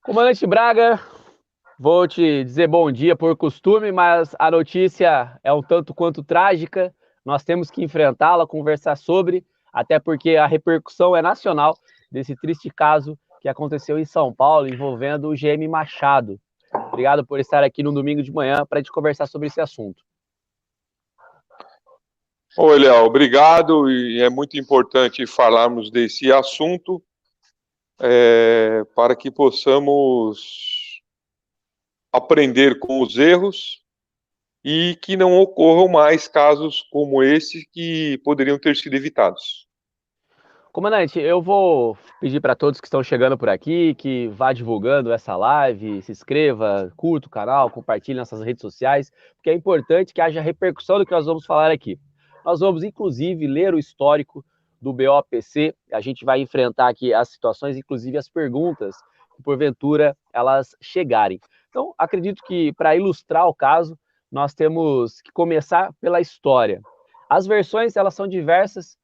Comandante Braga, vou te dizer bom dia por costume, mas a notícia é um tanto quanto trágica. Nós temos que enfrentá-la, conversar sobre, até porque a repercussão é nacional desse triste caso que aconteceu em São Paulo envolvendo o GM Machado. Obrigado por estar aqui no domingo de manhã para a gente conversar sobre esse assunto. Oi, Léo, obrigado. E é muito importante falarmos desse assunto para que possamos aprender com os erros e que não ocorram mais casos como esse que poderiam ter sido evitados. Comandante, eu vou pedir para todos que estão chegando por aqui que vá divulgando essa live, se inscreva, curta o canal, compartilhe nas redes sociais, porque é importante que haja repercussão do que nós vamos falar aqui. Nós vamos, inclusive, ler o histórico do BOPC, a gente vai enfrentar aqui as situações, inclusive as perguntas, que porventura elas chegarem. Então, acredito que para ilustrar o caso, nós temos que começar pela história. As versões, elas são diversas.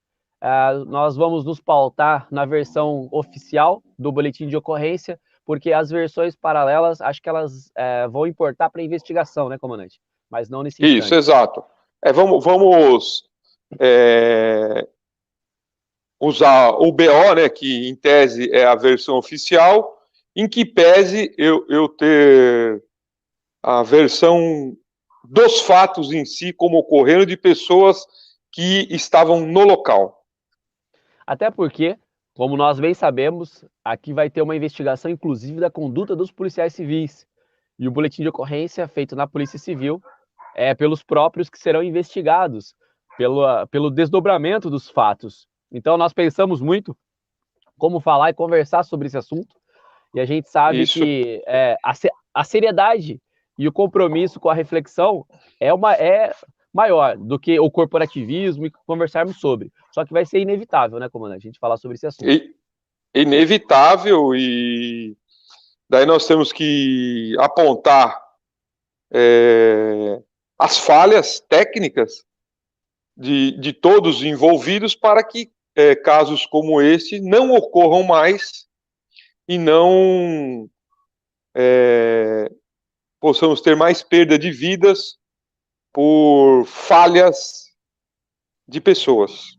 Nós vamos nos pautar na versão oficial do boletim de ocorrência, porque as versões paralelas, acho que elas vão importar para a investigação, né, comandante? Mas não nesse Isso, instante. exato. Vamos usar o BO, né, que em tese é a versão oficial, em que pese eu ter a versão dos fatos em si, como ocorreram, de pessoas que estavam no local. Até porque, como nós bem sabemos, aqui vai ter uma investigação, inclusive, da conduta dos policiais civis. E o boletim de ocorrência feito na Polícia Civil é pelos próprios que serão investigados, pelo desdobramento dos fatos. Então, nós pensamos muito como falar e conversar sobre esse assunto, e a gente sabe Isso, que a seriedade e o compromisso com a reflexão é maior do que o corporativismo e conversarmos sobre. Só que vai ser inevitável, né, comandante, a gente falar sobre esse assunto. inevitável, e daí nós temos que apontar as falhas técnicas de todos os envolvidos para que casos como esse não ocorram mais e não possamos ter mais perda de vidas por falhas de pessoas.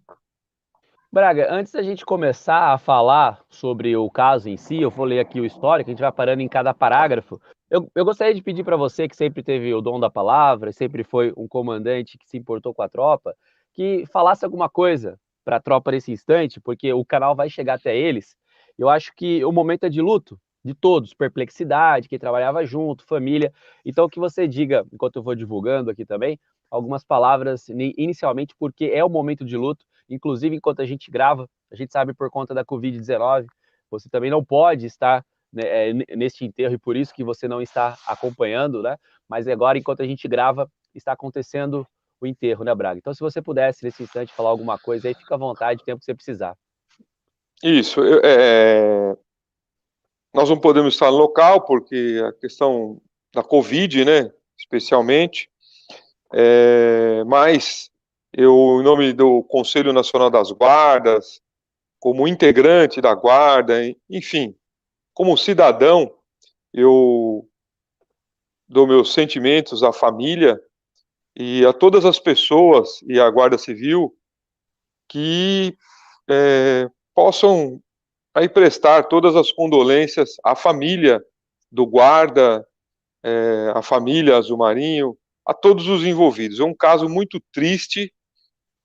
Braga, antes da gente começar a falar sobre o caso em si, eu vou ler aqui o histórico, a gente vai parando em cada parágrafo. Eu gostaria de pedir para você, que sempre teve o dom da palavra, sempre foi um comandante que se importou com a tropa, que falasse alguma coisa para a tropa nesse instante, porque o canal vai chegar até eles. Eu acho que o momento é de luto, de todos, perplexidade, quem trabalhava junto, família. Então, que você diga, enquanto eu vou divulgando aqui também, algumas palavras inicialmente, porque é o momento de luto. Inclusive, enquanto a gente grava, a gente sabe por conta da Covid-19, você também não pode estar, né, neste enterro, e por isso que você não está acompanhando, né? Mas agora, enquanto a gente grava, está acontecendo o enterro, né, Braga? Então, se você pudesse, nesse instante, falar alguma coisa aí, fica à vontade, o tempo que você precisar. Isso, nós não podemos estar no local porque a questão da Covid, né, especialmente, mas eu, em nome do Conselho Nacional das Guardas, como integrante da Guarda, enfim, como cidadão, eu dou meus sentimentos à família e a todas as pessoas e à Guarda Civil que possam aí prestar todas as condolências à família do guarda, à família Azul Marinho, a todos os envolvidos. É um caso muito triste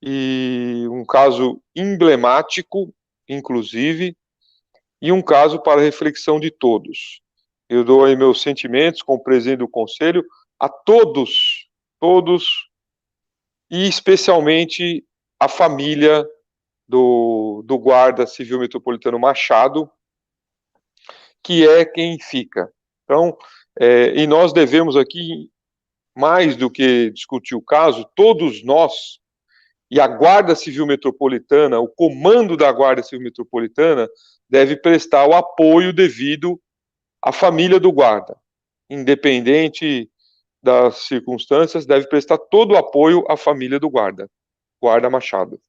e um caso emblemático, inclusive, e um caso para reflexão de todos. Eu dou aí meus sentimentos como presidente do conselho a todos, todos, e especialmente a família do guarda civil metropolitano Machado, que é quem fica. Então, e nós devemos aqui, mais do que discutir o caso, todos nós, e a Guarda Civil Metropolitana, o comando da Guarda Civil Metropolitana, deve prestar o apoio devido à família do guarda. Independente das circunstâncias, deve prestar todo o apoio à família do guarda, Guarda Machado.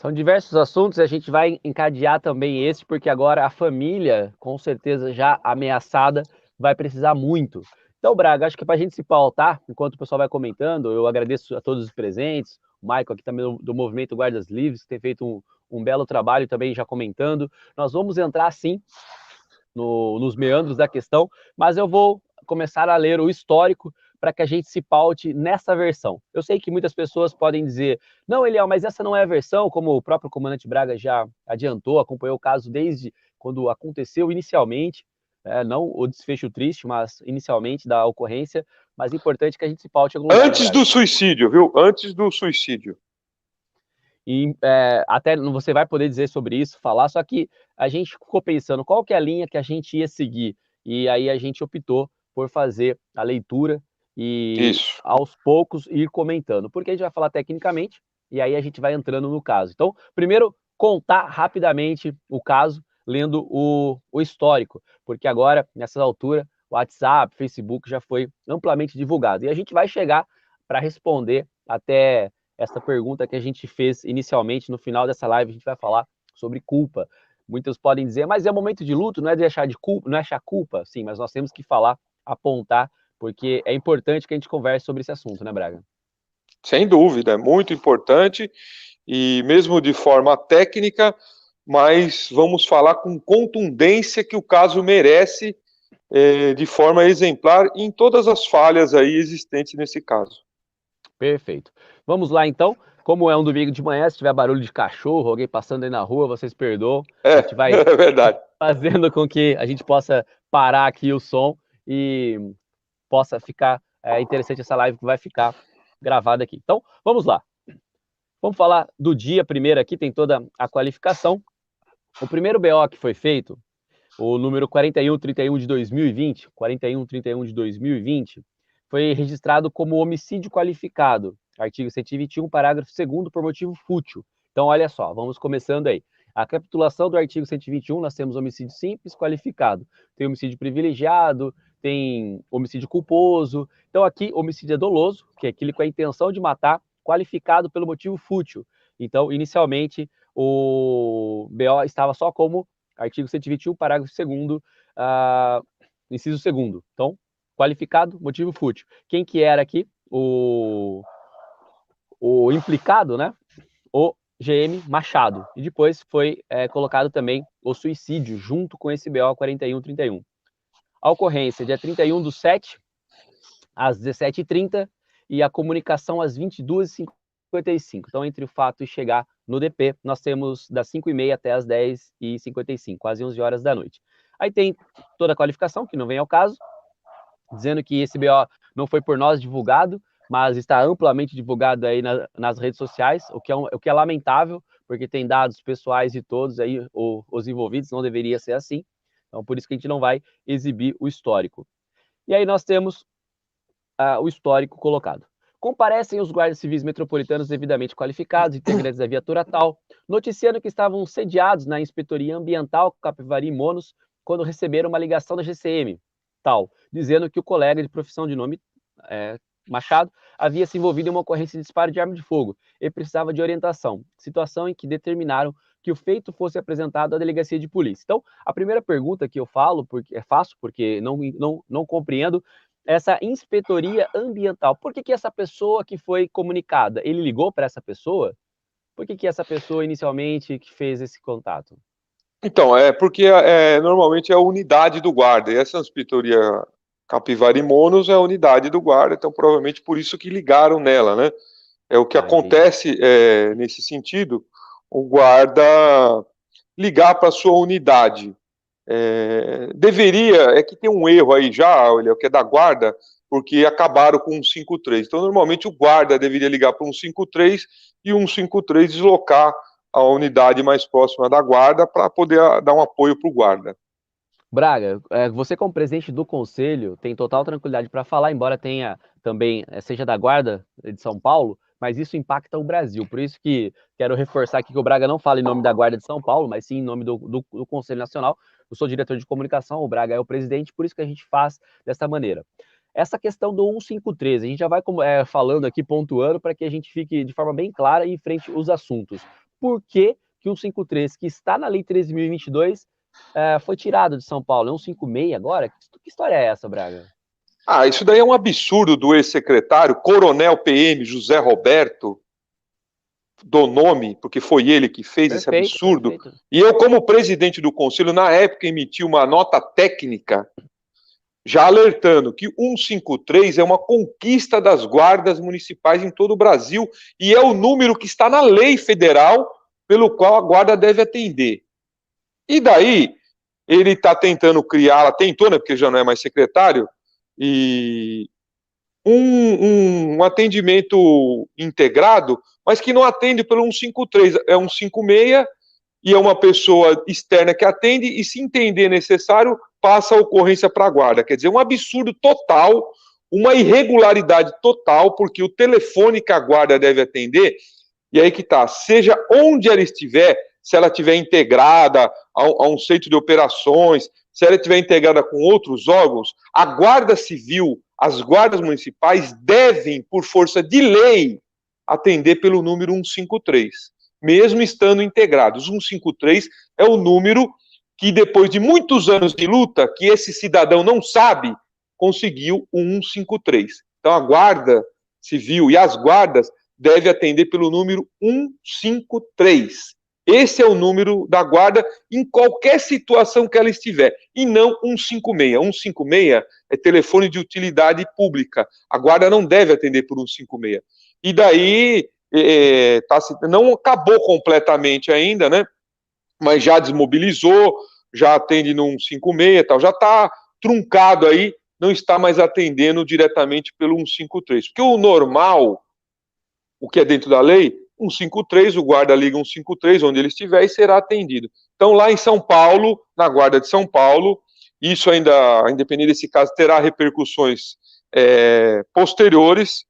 São diversos assuntos e a gente vai encadear também esse, porque agora a família, com certeza já ameaçada, vai precisar muito. Então, Braga, acho que para a gente se pautar, enquanto o pessoal vai comentando, eu agradeço a todos os presentes, o Michael aqui também do Movimento Guardas Livres, que tem feito um belo trabalho também já comentando. Nós vamos entrar, sim, nos meandros da questão, mas eu vou começar a ler o histórico para que a gente se paute nessa versão. Eu sei que muitas pessoas podem dizer, não, Eliel, mas essa não é a versão, como o próprio comandante Braga já adiantou, acompanhou o caso desde quando aconteceu inicialmente, não o desfecho triste, mas inicialmente da ocorrência, mas é importante que a gente se paute em algum lugar, né, Antes Braga? do suicídio, viu? Antes do suicídio. E até você vai poder dizer sobre isso, falar, só que a gente ficou pensando qual que é a linha que a gente ia seguir. E aí a gente optou por fazer a leitura e Isso. aos poucos ir comentando, porque a gente vai falar tecnicamente e aí a gente vai entrando no caso. Então, primeiro, contar rapidamente o caso, lendo o histórico, porque agora, nessa altura, o WhatsApp, Facebook já foi amplamente divulgado. E a gente vai chegar para responder até essa pergunta que a gente fez inicialmente. No final dessa live a gente vai falar sobre culpa. Muitos podem dizer, mas é momento de luto, não é de achar de culpa, não é achar culpa, sim, mas nós temos que falar, apontar, porque é importante que a gente converse sobre esse assunto, né, Braga? Sem dúvida, é muito importante e mesmo de forma técnica, mas vamos falar com contundência que o caso merece, de forma exemplar em todas as falhas aí existentes nesse caso. Perfeito. Vamos lá então. Como é um domingo de manhã, se tiver barulho de cachorro, alguém passando aí na rua, vocês perdoam. A gente vai É verdade. fazendo com que a gente possa parar aqui o som e possa ficar interessante essa live que vai ficar gravada aqui. Então, vamos lá. Vamos falar do dia primeiro aqui, tem toda a qualificação. O primeiro BO que foi feito, o número 4131 de 2020, 4131 de 2020, foi registrado como homicídio qualificado, artigo 121, parágrafo 2º, por motivo fútil. Então, olha só, vamos começando aí. A capitulação do artigo 121, nós temos homicídio simples qualificado. Tem homicídio privilegiado, tem homicídio culposo. Então, aqui, homicídio é doloso, que é aquele com a intenção de matar, qualificado pelo motivo fútil. Então, inicialmente, o BO estava só como artigo 121, parágrafo 2º, inciso 2º. Então, qualificado, motivo fútil. Quem que era aqui? O implicado, né? O GM Machado. E depois foi colocado também o suicídio, junto com esse BO 4131. A ocorrência, dia 31/7, às 17h30, e a comunicação às 22h55. Então, entre o fato e chegar no DP, nós temos das 5h30 até as 10h55, quase 11 horas da noite. Aí tem toda a qualificação, que não vem ao caso, dizendo que esse BO não foi por nós divulgado, mas está amplamente divulgado aí nas redes sociais, o que é lamentável, porque tem dados pessoais de todos aí, os envolvidos, não deveria ser assim. Então, por isso que a gente não vai exibir o histórico. E aí nós temos o histórico colocado. Comparecem os guardas civis metropolitanos devidamente qualificados, integrantes da viatura tal, noticiando que estavam sediados na Inspetoria Ambiental Capivari e Monos quando receberam uma ligação da GCM, tal, dizendo que o colega de profissão de nome Machado havia se envolvido em uma ocorrência de disparo de arma de fogo e precisava de orientação, situação em que determinaram que o feito fosse apresentado à delegacia de polícia. Então, a primeira pergunta que eu faço, porque não compreendo, essa inspetoria ambiental. Por que essa pessoa que foi comunicada, ele ligou para essa pessoa? Por que essa pessoa inicialmente que fez esse contato? Então, porque normalmente é a unidade do guarda, e essa inspetoria Capivari Monos é a unidade do guarda, então provavelmente por isso que ligaram nela, né? É o que Entendi. acontece nesse sentido, o guarda ligar para sua unidade. É que tem um erro aí já, olha, que é da guarda, porque acabaram com o 153. Então, normalmente o guarda deveria ligar para um 153 e um 153 deslocar a unidade mais próxima da guarda para poder dar um apoio para o guarda. Braga, você como presidente do conselho tem total tranquilidade para falar, embora tenha também, seja da Guarda de São Paulo, mas isso impacta o Brasil. Por isso que quero reforçar aqui que o Braga não fala em nome da Guarda de São Paulo, mas sim em nome do Conselho Nacional. Eu sou diretor de comunicação, o Braga é o presidente, por isso que a gente faz dessa maneira. Essa questão do 153, a gente já vai falando aqui, pontuando, para que a gente fique de forma bem clara e enfrente os assuntos. por que que o 153, que está na Lei 13.022, foi tirado de São Paulo. É um 156 agora? Que história é essa, Braga? Isso daí é um absurdo do ex-secretário, Coronel PM José Roberto, do nome, porque foi ele que fez esse absurdo. Perfeito. E eu, como presidente do conselho, na época emiti uma nota técnica já alertando que 153 é uma conquista das guardas municipais em todo o Brasil e é o número que está na lei federal pelo qual a guarda deve atender. E daí, ele está tentando criar, tentou, né, porque já não é mais secretário, e um atendimento integrado, mas que não atende pelo 153, é 156 e é uma pessoa externa que atende e, se entender necessário, passa a ocorrência para a guarda. Quer dizer, um absurdo total, uma irregularidade total, porque o telefone que a guarda deve atender, e aí que tá, seja onde ela estiver, se ela estiver integrada a um centro de operações, se ela estiver integrada com outros órgãos, a Guarda Civil, as guardas municipais devem, por força de lei, atender pelo número 153, mesmo estando integrados. 153 é o número que, depois de muitos anos de luta, que esse cidadão não sabe, conseguiu o 153. Então, a Guarda Civil e as guardas devem atender pelo número 153. Esse é o número da guarda em qualquer situação que ela estiver, e não 156. 156 é telefone de utilidade pública. A guarda não deve atender por 156. E daí, não acabou completamente ainda, né? Mas já desmobilizou, já atende no 156, tal, já está truncado aí, não está mais atendendo diretamente pelo 153. Porque o normal, o que é dentro da lei, 153, o guarda liga 153, onde ele estiver, e será atendido. Então, lá em São Paulo, na Guarda de São Paulo, isso ainda, independente desse caso, terá repercussões posteriores,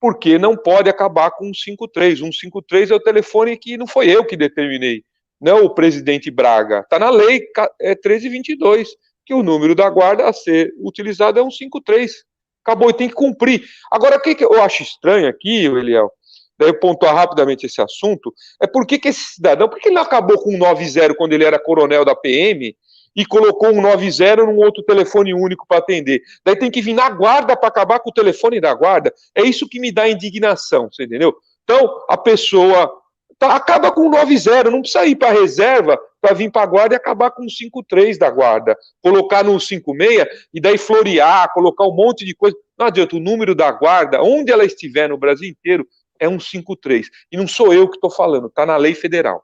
porque não pode acabar com 153. 153 é o telefone que não foi eu que determinei, não o presidente Braga. Está na lei 1322, que o número da guarda a ser utilizado é 153. Acabou, e tem que cumprir. Agora, o que eu acho estranho aqui, Eliel, daí eu pontuar rapidamente esse assunto, é por que esse cidadão, por que ele não acabou com 190 quando ele era coronel da PM e colocou 190 num outro telefone único para atender? Daí tem que vir na guarda para acabar com o telefone da guarda. É isso que me dá indignação, você entendeu? Então, a pessoa acaba com 190, não precisa ir para a reserva para vir para a guarda e acabar com o 53 da guarda, colocar no 56 e daí florear, colocar um monte de coisa. Não adianta, o número da guarda, onde ela estiver no Brasil inteiro, é 153. E não sou eu que estou falando, está na lei federal.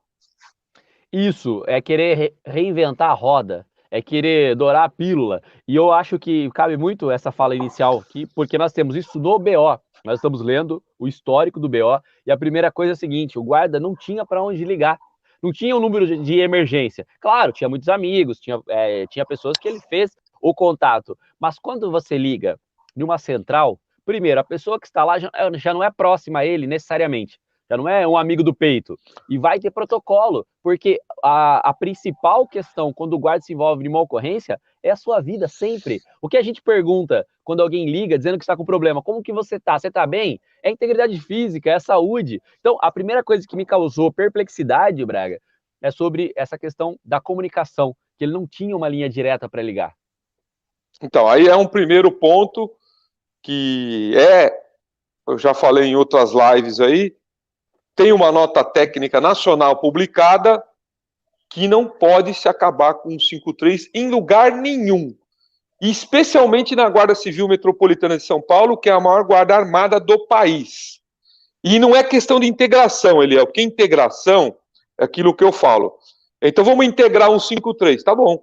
Isso, é querer reinventar a roda, é querer dourar a pílula. E eu acho que cabe muito essa fala inicial aqui, porque nós temos isso no BO. Nós estamos lendo o histórico do BO, e a primeira coisa é a seguinte: o guarda não tinha para onde ligar. Não tinha um número de emergência. Claro, tinha muitos amigos, tinha pessoas que ele fez o contato. Mas quando você liga de uma central, primeiro, a pessoa que está lá já não é próxima a ele necessariamente, já não é um amigo do peito, e vai ter protocolo, porque a principal questão quando o guarda se envolve em uma ocorrência é a sua vida sempre. O que a gente pergunta quando alguém liga dizendo que está com problema, como que você está? Você está bem? É integridade física, é saúde. Então, a primeira coisa que me causou perplexidade, Braga, é sobre essa questão da comunicação, que ele não tinha uma linha direta para ligar. Então, aí é um primeiro ponto que eu já falei em outras lives aí, tem uma nota técnica nacional publicada que não pode se acabar com o 153 em lugar nenhum. E especialmente na Guarda Civil Metropolitana de São Paulo, que é a maior guarda armada do país. E não é questão de integração, Eliel, porque integração é aquilo que eu falo. Então vamos integrar um 153, tá bom.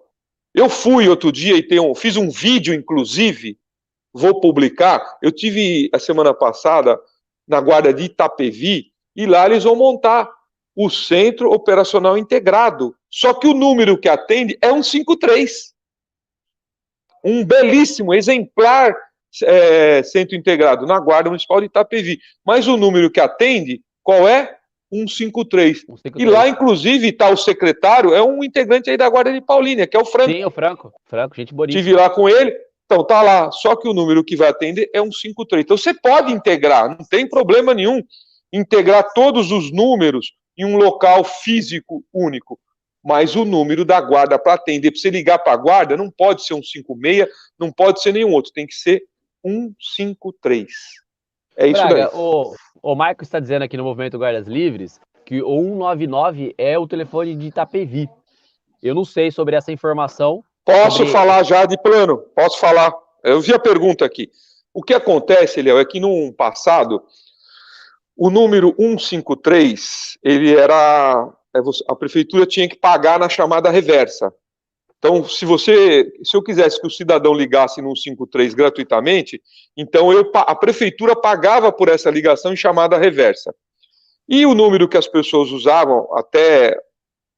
Eu fui outro dia e fiz um vídeo, inclusive, vou publicar. Eu tive a semana passada na Guarda de Itapevi, e lá eles vão montar o Centro Operacional Integrado. Só que o número que atende é 153. Um belíssimo, exemplar centro integrado na Guarda Municipal de Itapevi. Mas o número que atende, qual é? 153. 153. E lá, inclusive, está o secretário, é um integrante aí da Guarda de Paulínia, que é o Franco. Sim, o Franco, gente bonita. Estive lá com ele, então tá lá, só que o número que vai atender é 153. Então você pode integrar, não tem problema nenhum, integrar todos os números em um local físico único. Mas o número da guarda para atender, para você ligar para a guarda, não pode ser um 56, não pode ser nenhum outro, tem que ser 153. É isso daí. Braga, o Marco está dizendo aqui no Movimento Guardas Livres que o 199 é o telefone de Itapevi. Eu não sei sobre essa informação. Posso falar já de plano? Posso falar. Eu vi a pergunta aqui. O que acontece, Léo, é que no passado, o número 153, ele era... A prefeitura tinha que pagar na chamada reversa. Então, se eu quisesse que o cidadão ligasse no 153 gratuitamente, então a prefeitura pagava por essa ligação em chamada reversa. E o número que as pessoas usavam até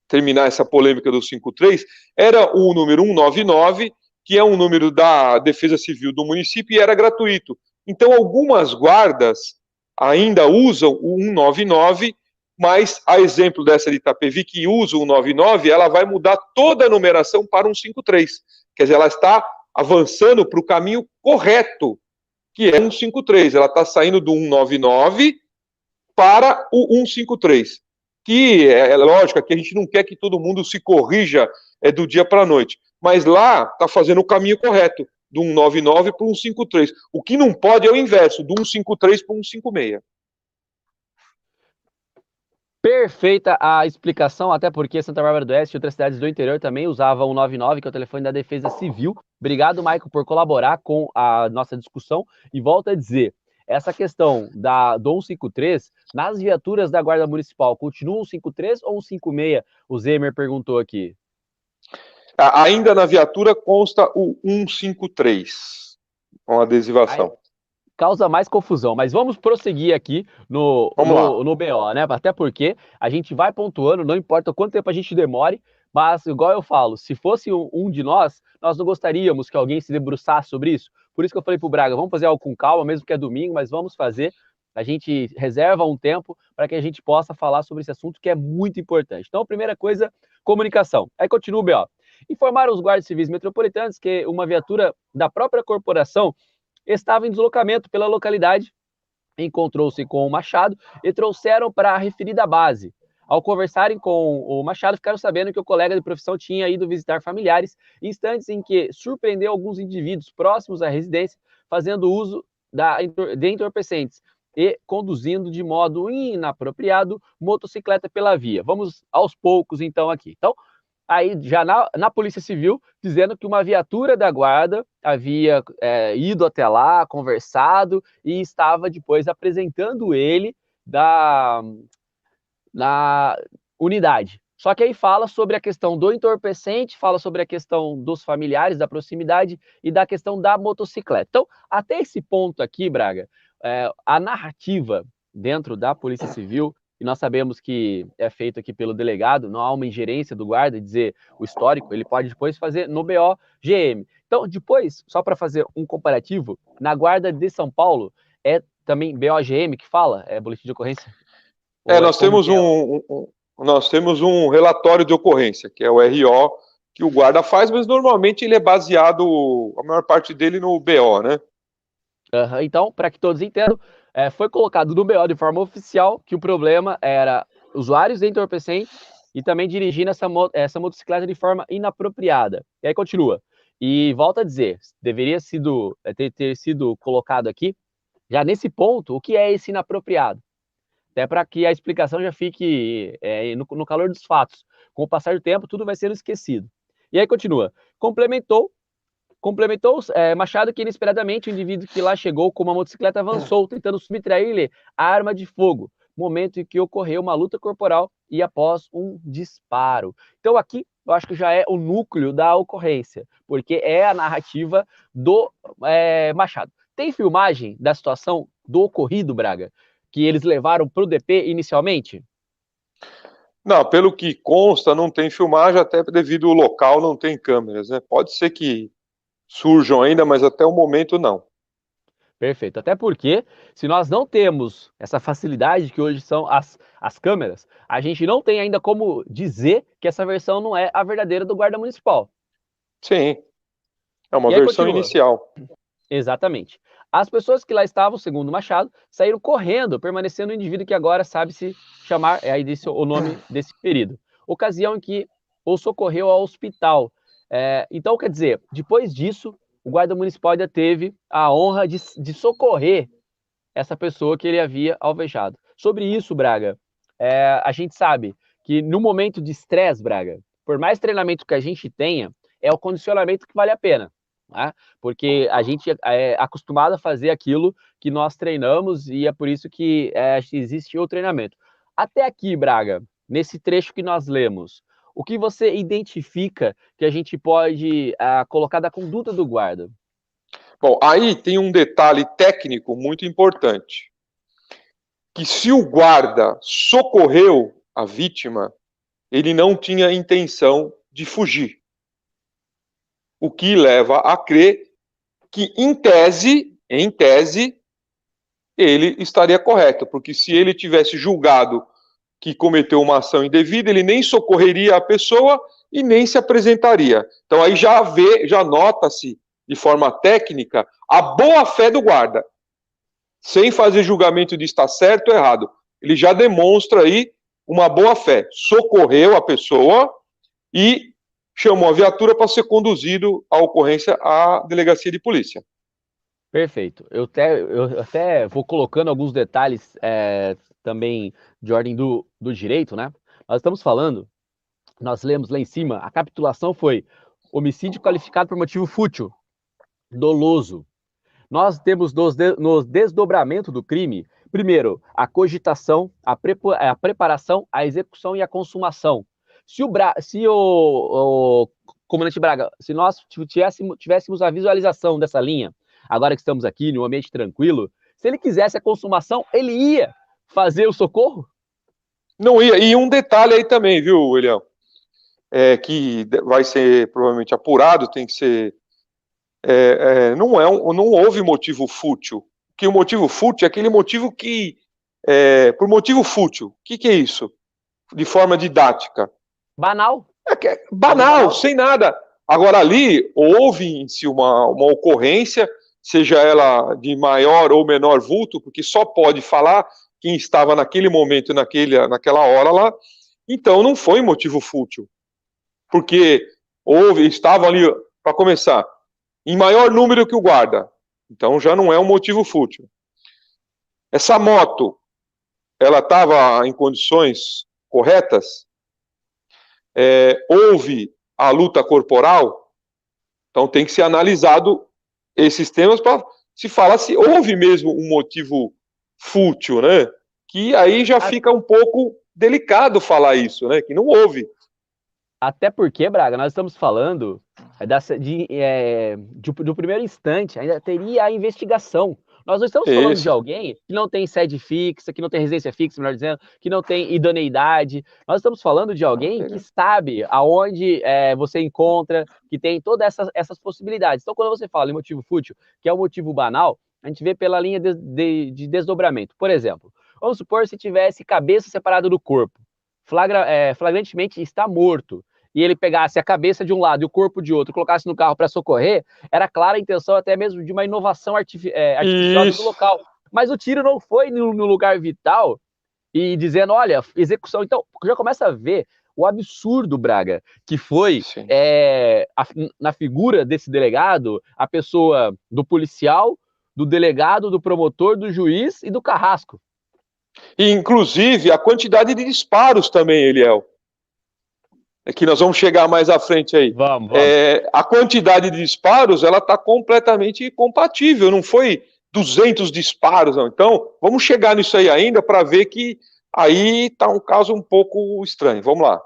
terminar essa polêmica do 53 era o número 199, que é um número da Defesa Civil do município e era gratuito. Então, algumas guardas ainda usam o 199, mas a exemplo dessa de Itapevi, que usa o 199, ela vai mudar toda a numeração para 153. Quer dizer, ela está avançando para o caminho correto, que é 153. Ela está saindo do 199 para o 153. Que é lógico que a gente não quer que todo mundo se corrija do dia para a noite, mas lá está fazendo o caminho correto, do 199 para o 153. O que não pode é o inverso, do 153 para o 156. Perfeita a explicação, até porque Santa Bárbara do Oeste e outras cidades do interior também usavam o 199, que é o telefone da Defesa Civil. Obrigado, Maicon, por colaborar com a nossa discussão. E volto a dizer, essa questão do 153, nas viaturas da Guarda Municipal, continua 153 ou 156? O Zemer perguntou aqui. Ainda na viatura consta o 153, com adesivação. Causa mais confusão, mas vamos prosseguir aqui no BO, né? Até porque a gente vai pontuando, não importa quanto tempo a gente demore, mas igual eu falo, se fosse um de nós não gostaríamos que alguém se debruçasse sobre isso. Por isso que eu falei pro Braga, vamos fazer algo com calma, mesmo que é domingo, mas vamos fazer. A gente reserva um tempo para que a gente possa falar sobre esse assunto que é muito importante. Então, a primeira coisa, comunicação. Aí continua o BO. Informaram os guardas civis metropolitanos que uma viatura da própria corporação estava em deslocamento pela localidade, encontrou-se com o Machado e trouxeram para a referida base. Ao conversarem com o Machado, ficaram sabendo que o colega de profissão tinha ido visitar familiares, instantes em que surpreendeu alguns indivíduos próximos à residência, fazendo uso de entorpecentes e conduzindo de modo inapropriado motocicleta pela via. Vamos aos poucos, então, aqui. Então, aí já na Polícia Civil, dizendo que uma viatura da guarda havia ido até lá, conversado, e estava depois apresentando ele na unidade. Só que aí fala sobre a questão do entorpecente, fala sobre a questão dos familiares, da proximidade e da questão da motocicleta. Então, até esse ponto aqui, Braga, a narrativa dentro da Polícia Civil, e nós sabemos que é feito aqui pelo delegado, não há uma ingerência do guarda, dizer o histórico, ele pode depois fazer no BO-GM. Então, depois, só para fazer um comparativo, na Guarda de São Paulo, é também BO-GM que fala? É boletim de ocorrência? Nós temos um relatório de ocorrência, que é o RO, que o guarda faz, mas normalmente ele é baseado, a maior parte dele, no BO, né? Então, para que todos entendam, foi colocado no BO de forma oficial que o problema era usuários de entorpecente e também dirigindo essa motocicleta de forma inapropriada. E aí continua. E volta a dizer, deveria ter sido colocado aqui, já nesse ponto, o que é esse inapropriado? Até para que a explicação já fique no calor dos fatos. Com o passar do tempo, tudo vai sendo esquecido. E aí continua. Complementou Machado que inesperadamente o indivíduo que lá chegou com uma motocicleta avançou, tentando subtrair-lhe a arma de fogo, momento em que ocorreu uma luta corporal e após um disparo. Então aqui eu acho que já é o núcleo da ocorrência, porque é a narrativa do Machado. Tem filmagem da situação do ocorrido, Braga, que eles levaram para o DP inicialmente? Não, pelo que consta, não tem filmagem, até devido ao local não tem câmeras, né? Pode ser que surjam ainda, mas até o momento não. Perfeito. Até porque, se nós não temos essa facilidade que hoje são as câmeras, a gente não tem ainda como dizer que essa versão não é a verdadeira do guarda municipal. Sim, é uma versão inicial. Exatamente. As pessoas que lá estavam, segundo Machado, saíram correndo, permanecendo o indivíduo que agora sabe-se chamar, aí disse o nome desse ferido. Ocasião em que o socorreu ao hospital. Então, quer dizer, depois disso, o guarda municipal ainda teve a honra de socorrer essa pessoa que ele havia alvejado. Sobre isso, Braga, a gente sabe que no momento de estresse, Braga, por mais treinamento que a gente tenha, é o condicionamento que vale a pena. Né? Porque a gente é acostumado a fazer aquilo que nós treinamos e é por isso que existe o treinamento. Até aqui, Braga, nesse trecho que nós lemos, o que você identifica que a gente pode colocar da conduta do guarda? Bom, aí tem um detalhe técnico muito importante, que se o guarda socorreu a vítima, ele não tinha intenção de fugir. O que leva a crer que, em tese, ele estaria correto, porque se ele tivesse julgado que cometeu uma ação indevida, ele nem socorreria a pessoa e nem se apresentaria. Então aí já nota-se de forma técnica a boa-fé do guarda, sem fazer julgamento de estar certo ou errado. Ele já demonstra aí uma boa-fé, socorreu a pessoa e chamou a viatura para ser conduzido à ocorrência à delegacia de polícia. Perfeito. Eu até vou colocando alguns detalhes também de ordem do direito, né? Nós estamos falando, nós lemos lá em cima, a capitulação foi homicídio qualificado por motivo fútil, doloso. Nós temos no desdobramento do crime, primeiro, a cogitação, a preparação, a execução e a consumação. Se o comandante Braga, se nós tivéssemos a visualização dessa linha, agora que estamos aqui num ambiente tranquilo, se ele quisesse a consumação, ele ia fazer o socorro? Não ia. E um detalhe aí também, viu, William? Que vai ser provavelmente apurado, tem que ser. Não houve motivo fútil. Que o motivo fútil é aquele motivo que. Por motivo fútil. O que é isso? De forma didática. Banal. Banal, sem nada. Agora, ali, houve em si uma ocorrência, seja ela de maior ou menor vulto, porque só pode falar quem estava naquele momento, naquela hora lá. Então, não foi motivo fútil. Porque estavam ali, para começar, em maior número que o guarda. Então, já não é um motivo fútil. Essa moto, ela estava em condições corretas? Houve a luta corporal? Então tem que ser analisado esses temas para se falar se houve mesmo um motivo fútil, né? Que aí já fica um pouco delicado falar isso, né? Que não houve. Até porque, Braga, nós estamos falando do primeiro instante, ainda teria a investigação. Nós não estamos falando de alguém que não tem sede fixa, que não tem residência fixa, melhor dizendo, que não tem idoneidade. Nós estamos falando de alguém que sabe aonde você encontra, que tem todas essas possibilidades. Então, quando você fala em motivo fútil, que é um motivo banal, a gente vê pela linha de desdobramento. Por exemplo, vamos supor se tivesse cabeça separada do corpo, flagrantemente está morto, e ele pegasse a cabeça de um lado e o corpo de outro, colocasse no carro para socorrer, era clara a intenção até mesmo de uma inovação artificial do local. Mas o tiro não foi no lugar vital e dizendo, olha, execução. Então, já começa a ver o absurdo, Braga, que foi na figura desse delegado, a pessoa do policial, do delegado, do promotor, do juiz e do carrasco. E, inclusive, a quantidade de disparos também, Eliel. Que nós vamos chegar mais à frente aí. Vamos. A quantidade de disparos, ela está completamente compatível, não foi 200 disparos, não. Então, vamos chegar nisso aí ainda para ver que aí está um caso um pouco estranho. Vamos lá.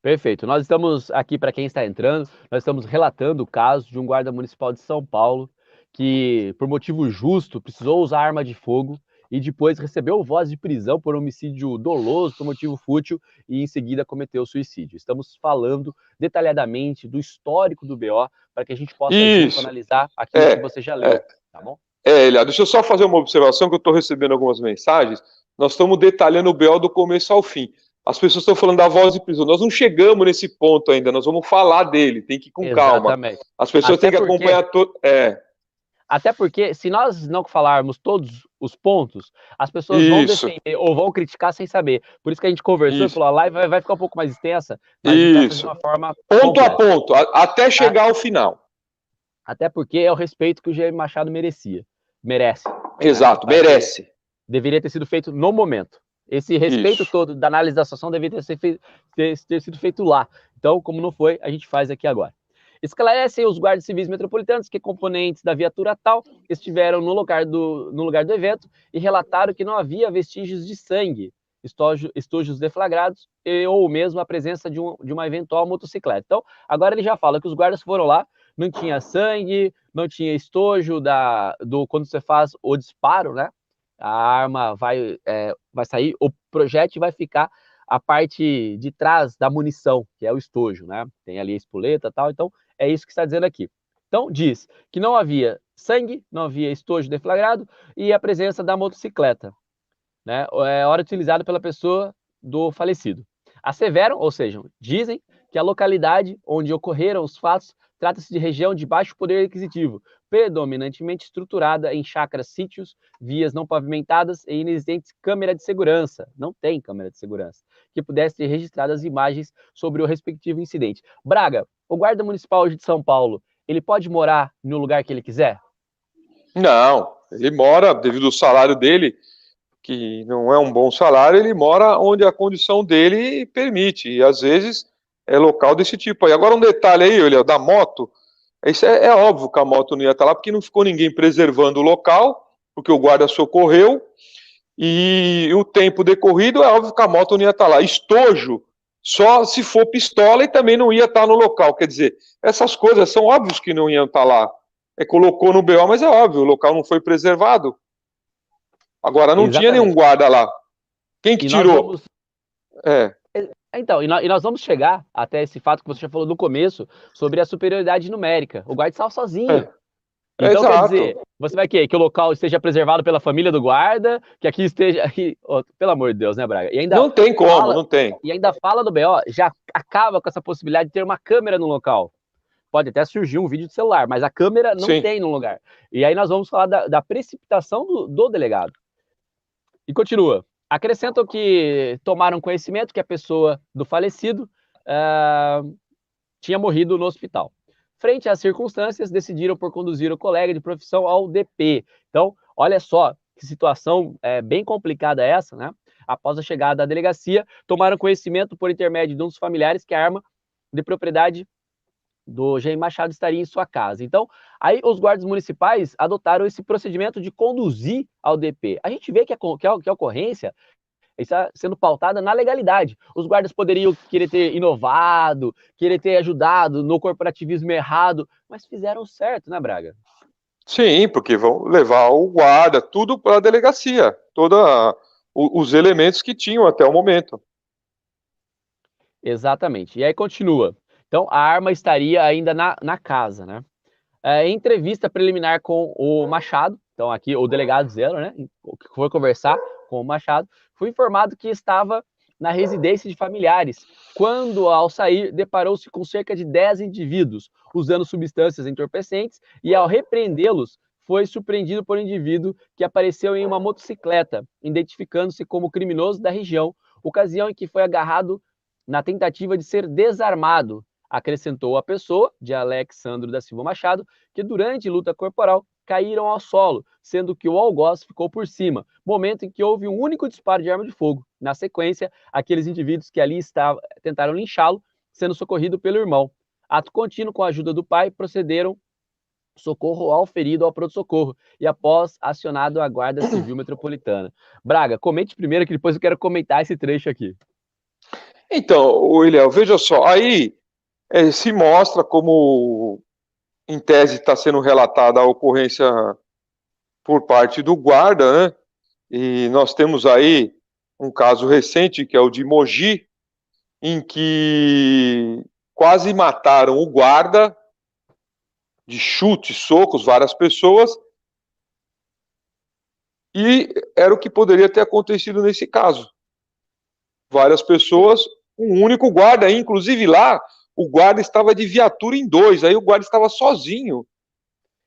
Perfeito. Nós estamos aqui, para quem está entrando, nós estamos relatando o caso de um guarda municipal de São Paulo que, por motivo justo, precisou usar arma de fogo e depois recebeu voz de prisão por homicídio doloso, por motivo fútil, e em seguida cometeu suicídio. Estamos falando detalhadamente do histórico do BO, para que a gente possa analisar aquilo que você já leu, tá bom? Elia, deixa eu só fazer uma observação, que eu estou recebendo algumas mensagens. Nós estamos detalhando o BO do começo ao fim. As pessoas estão falando da voz de prisão. Nós não chegamos nesse ponto ainda, nós vamos falar dele, tem que ir com calma. As pessoas têm que acompanhar Até porque, se nós não falarmos todos os pontos, as pessoas vão Isso, defender ou vão criticar sem saber. Por isso que a gente conversou e isso, falou, a live vai ficar um pouco mais extensa, mas a gente vai fazer de isso. uma forma Ponto a completa. ponto, até Tá? chegar ao final. Até porque é o respeito que o Jair Machado merece. Né? Exato, merece. Deveria ter sido feito no momento. Esse respeito Isso. todo da análise da situação deveria ter sido feito lá. Então, como não foi, a gente faz aqui agora. Esclarecem os guardas civis metropolitanos que componentes da viatura tal estiveram no lugar do evento e relataram que não havia vestígios de sangue, estojos deflagrados ou mesmo a presença de uma eventual motocicleta. Então, agora ele já fala que os guardas foram lá, não tinha sangue, não tinha estojo quando você faz o disparo, né? A arma vai sair, o projétil vai ficar a parte de trás da munição, que é o estojo, né? Tem ali a espoleta e tal, então é isso que está dizendo aqui. Então, diz que não havia sangue, não havia estojo deflagrado e a presença da motocicleta, né? Hora utilizada pela pessoa do falecido. Asseveram, ou seja, dizem que a localidade onde ocorreram os fatos trata-se de região de baixo poder aquisitivo, predominantemente estruturada em chácaras, sítios, vias não pavimentadas e inexistentes câmera de segurança. Não tem câmera de segurança que pudesse ter registrado as imagens sobre o respectivo incidente. Braga, o guarda municipal de São Paulo, ele pode morar no lugar que ele quiser? Não, ele mora, devido ao salário dele, que não é um bom salário, ele mora onde a condição dele permite, e às vezes é local desse tipo aí. Agora um detalhe aí, olha, da moto, isso é óbvio que a moto não ia estar lá, porque não ficou ninguém preservando o local, porque o guarda socorreu, e o tempo decorrido é óbvio que a moto não ia estar lá. Estojo, só se for pistola e também não ia estar no local, quer dizer, essas coisas são óbvios que não iam estar lá. Colocou no BO, mas é óbvio, o local não foi preservado. Agora, não tinha nenhum Exatamente. guarda lá. Quem que E nós tirou? vamos É. Então, e nós vamos chegar até esse fato que você já falou no começo, sobre a superioridade numérica. O guarda estava sozinho. Então, quer dizer, Exato. você vai querer que o local esteja preservado pela família do guarda, que aqui esteja. Pelo amor de Deus, né, Braga? Não tem como, fala, não tem. e ainda fala do BO, já acaba com essa possibilidade de ter uma câmera no local. Pode até surgir um vídeo de celular, mas a câmera não Sim. tem no lugar. E aí nós vamos falar da precipitação do delegado. E continua. Acrescentam que tomaram conhecimento que a pessoa do falecido tinha morrido no hospital. Frente às circunstâncias, decidiram por conduzir o colega de profissão ao DP. Então, olha só que situação bem complicada essa, né? Após a chegada da delegacia, tomaram conhecimento por intermédio de um dos familiares que a arma de propriedade do Jair Machado estaria em sua casa. Então, aí os guardas municipais adotaram esse procedimento de conduzir ao DP. A gente vê que a ocorrência está sendo pautada na legalidade. Os guardas poderiam querer ter inovado, querer ter ajudado no corporativismo errado, mas fizeram certo, né, Braga? Sim, porque vão levar o guarda, tudo para a delegacia, todos os elementos que tinham até o momento. Exatamente. E aí continua. Então, a arma estaria ainda na casa, né? Em entrevista preliminar com o Machado, então aqui o delegado Zero, né, que foi conversar com o Machado, foi informado que estava na residência de familiares, quando ao sair deparou-se com cerca de 10 indivíduos, usando substâncias entorpecentes, e ao repreendê-los, foi surpreendido por um indivíduo que apareceu em uma motocicleta, identificando-se como criminoso da região, ocasião em que foi agarrado na tentativa de ser desarmado, acrescentou a pessoa, de Alexandro da Silva Machado, que durante luta corporal caíram ao solo, sendo que o algoz ficou por cima, momento em que houve um único disparo de arma de fogo. Na sequência, aqueles indivíduos que ali estavam tentaram linchá-lo, sendo socorrido pelo irmão. Ato contínuo, com a ajuda do pai, procederam socorro ao ferido ao pronto-socorro e após acionado a Guarda Civil Metropolitana. Braga, comente primeiro que depois eu quero comentar esse trecho aqui. Então, William, veja só, aí se mostra como, em tese, está sendo relatada a ocorrência por parte do guarda, né? E nós temos aí um caso recente, que é o de Mogi, em que quase mataram o guarda, de chutes, socos, várias pessoas, e era o que poderia ter acontecido nesse caso. Várias pessoas, um único guarda, inclusive lá, o guarda estava de viatura em 2, aí o guarda estava sozinho.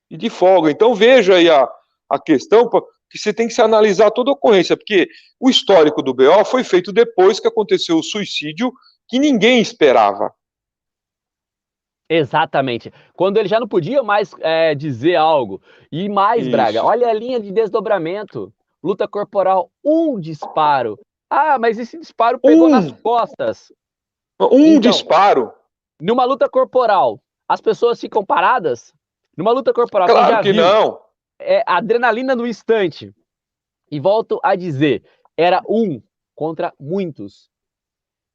e de folga. Então veja aí a questão, que você tem que se analisar toda a ocorrência, porque o histórico do BO foi feito depois que aconteceu o suicídio que ninguém esperava. Exatamente. Quando ele já não podia mais dizer algo. E mais, Braga, Isso. olha a linha de desdobramento. Luta corporal, um disparo. Ah, mas esse disparo pegou nas costas. Um Então, disparo. numa luta corporal, as pessoas ficam paradas? Numa luta corporal, quem Claro já que viu, não. adrenalina no instante. E volto a dizer, era um contra muitos.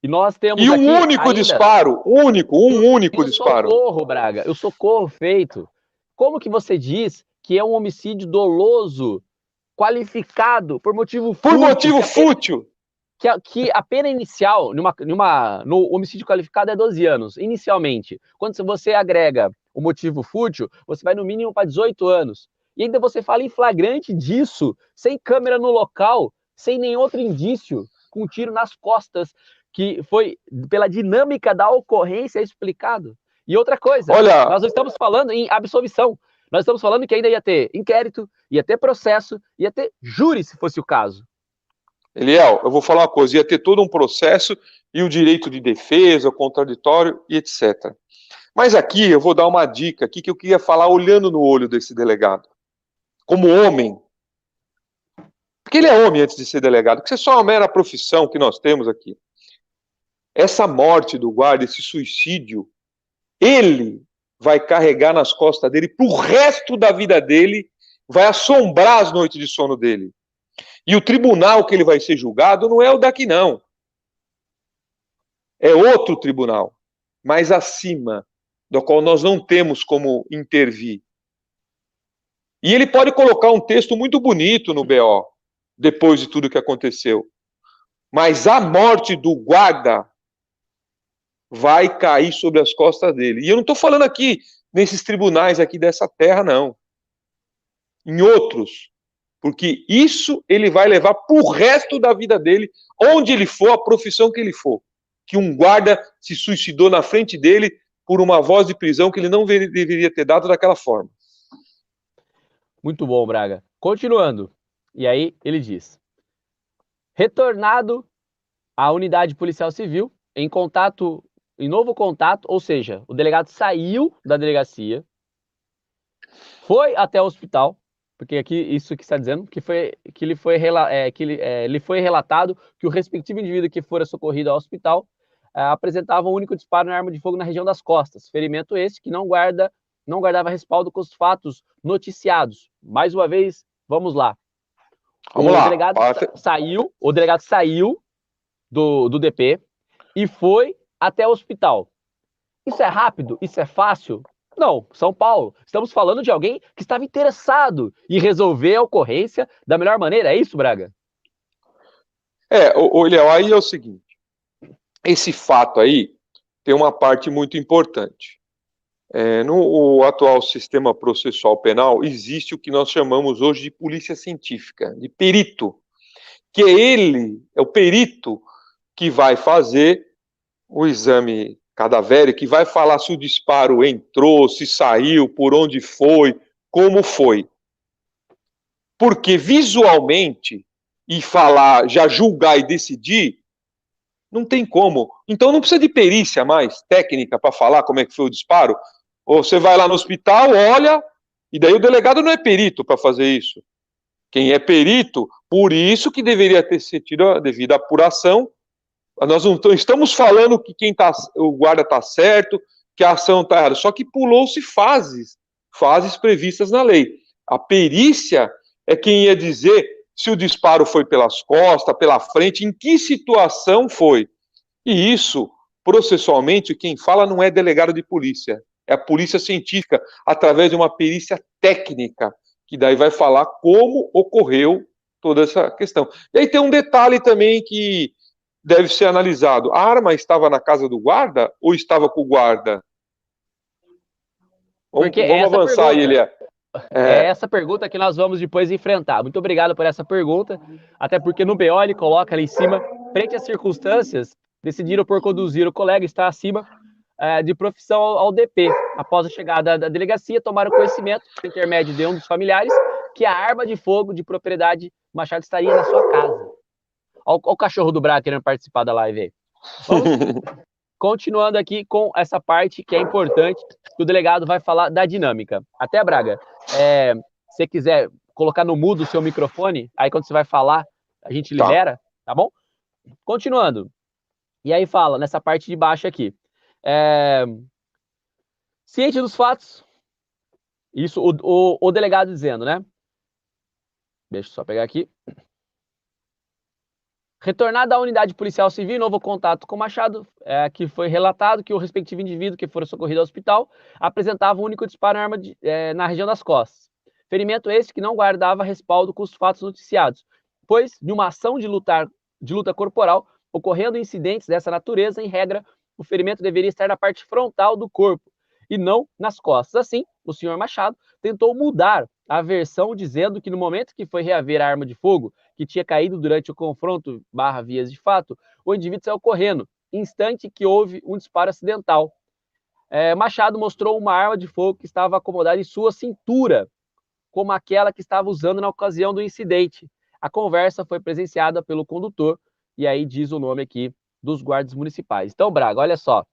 E nós temos E um aqui único ainda disparo, um, um único um disparo. socorro, Braga, o socorro feito. Como que você diz que é um homicídio doloso, qualificado por motivo Por fútil, motivo fútil. que a pena inicial no homicídio qualificado é 12 anos, inicialmente. Quando você agrega o motivo fútil, você vai no mínimo para 18 anos. E ainda você fala em flagrante disso, sem câmera no local, sem nenhum outro indício, com um tiro nas costas, que foi pela dinâmica da ocorrência explicado. E outra coisa, Olha, nós não estamos falando em absolvição, nós estamos falando que ainda ia ter inquérito, ia ter processo, ia ter júri, se fosse o caso. Eliel, eu vou falar uma coisa, ia ter todo um processo e o direito de defesa, o contraditório e etc. Mas aqui eu vou dar uma dica aqui que eu queria falar olhando no olho desse delegado. Como homem. Porque ele é homem antes de ser delegado, porque isso é só uma mera profissão que nós temos aqui. Essa morte do guarda, esse suicídio, ele vai carregar nas costas dele pro resto da vida dele, vai assombrar as noites de sono dele. E o tribunal que ele vai ser julgado não é o daqui, não. É outro tribunal, mais acima, do qual nós não temos como intervir. E ele pode colocar um texto muito bonito no BO, depois de tudo que aconteceu. Mas a morte do guarda vai cair sobre as costas dele. E eu não estou falando aqui nesses tribunais aqui dessa terra, não. Em outros. Porque isso ele vai levar para o resto da vida dele, onde ele for, a profissão que ele for. Que um guarda se suicidou na frente dele por uma voz de prisão que ele não deveria ter dado daquela forma. Muito bom, Braga. Continuando. E aí ele diz: retornado à unidade policial civil, em novo contato, ou seja, o delegado saiu da delegacia, foi até o hospital, porque aqui isso que está dizendo que lhe foi relatado que o respectivo indivíduo que fora socorrido ao hospital apresentava um único disparo na arma de fogo na região das costas, ferimento esse que não guardava respaldo com os fatos noticiados. Mais uma vez, vamos lá. Vamos lá. O delegado saiu do DP e foi até o hospital. Isso é rápido? Isso é fácil? Não, São Paulo. Estamos falando de alguém que estava interessado em resolver a ocorrência da melhor maneira. É isso, Braga? Léo, aí é o seguinte. Esse fato aí tem uma parte muito importante. No atual sistema processual penal, existe o que nós chamamos hoje de polícia científica, de perito, que é o perito que vai fazer o exame cadavérico, que vai falar se o disparo entrou, se saiu, por onde foi, como foi. Porque visualmente, e falar, já julgar e decidir, não tem como. Então não precisa de perícia mais, técnica, para falar como é que foi o disparo. Ou você vai lá no hospital, olha, e daí o delegado não é perito para fazer isso. Quem é perito, por isso que deveria ter sido tido a devida apuração. Nós não estamos falando que o guarda está certo, que a ação está errada, só que pulou-se fases previstas na lei. A perícia é quem ia dizer se o disparo foi pelas costas, pela frente, em que situação foi. E isso, processualmente, quem fala não é delegado de polícia, é a polícia científica, através de uma perícia técnica, que daí vai falar como ocorreu toda essa questão. E aí tem um detalhe também que deve ser analisado. A arma estava na casa do guarda ou estava com o guarda? Vamos avançar aí, Elia. É essa pergunta que nós vamos depois enfrentar. Muito obrigado por essa pergunta, até porque no BO ele coloca ali em cima, frente às circunstâncias, decidiram por conduzir o colega, está acima de profissão ao DP. Após a chegada da delegacia, tomaram conhecimento, por intermédio de um dos familiares, que a arma de fogo de propriedade Machado estaria na sua casa. Olha o cachorro do Braga querendo participar da live aí. Vamos continuando aqui com essa parte que é importante, que o delegado vai falar da dinâmica. Até, Braga, se você quiser colocar no mudo o seu microfone, aí quando você vai falar, a gente libera, tá bom? Continuando. E aí fala, nessa parte de baixo aqui. Ciente dos fatos, isso o delegado dizendo, né? Deixa eu só pegar aqui. Retornada à unidade policial civil, novo contato com Machado, que foi relatado que o respectivo indivíduo que foi socorrido ao hospital apresentava um único disparo em arma na região das costas. Ferimento esse que não guardava respaldo com os fatos noticiados, pois, de uma ação de luta corporal, ocorrendo incidentes dessa natureza, em regra, o ferimento deveria estar na parte frontal do corpo e não nas costas. Assim, o senhor Machado tentou mudar a versão dizendo que no momento que foi reaver a arma de fogo, que tinha caído durante o confronto / vias de fato, o indivíduo saiu correndo, instante que houve um disparo acidental. Machado mostrou uma arma de fogo que estava acomodada em sua cintura, como aquela que estava usando na ocasião do incidente. A conversa foi presenciada pelo condutor, e aí diz o nome aqui dos guardas municipais. Então, Braga, olha só.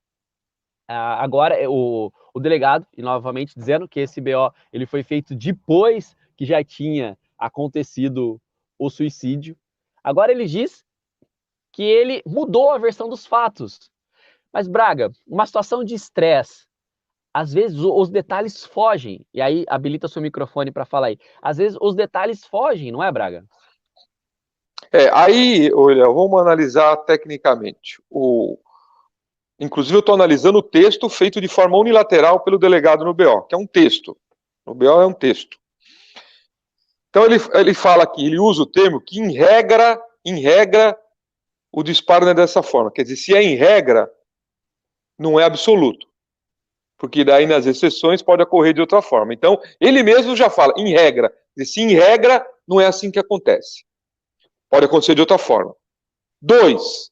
Agora, o delegado, e novamente dizendo que esse BO ele foi feito depois que já tinha acontecido o suicídio. Agora ele diz que ele mudou a versão dos fatos. Mas, Braga, uma situação de estresse, às vezes os detalhes fogem. E aí, habilita seu microfone para falar aí. Às vezes os detalhes fogem, não é, Braga? Aí, olha, vamos analisar tecnicamente. Inclusive, eu estou analisando o texto feito de forma unilateral pelo delegado no BO, que é um texto. O BO é um texto. Então, ele fala aqui, ele usa o termo que, em regra, o disparo não é dessa forma. Quer dizer, se é em regra, não é absoluto. Porque daí, nas exceções, pode ocorrer de outra forma. Então, ele mesmo já fala, em regra. Se em regra, não é assim que acontece. Pode acontecer de outra forma. 2,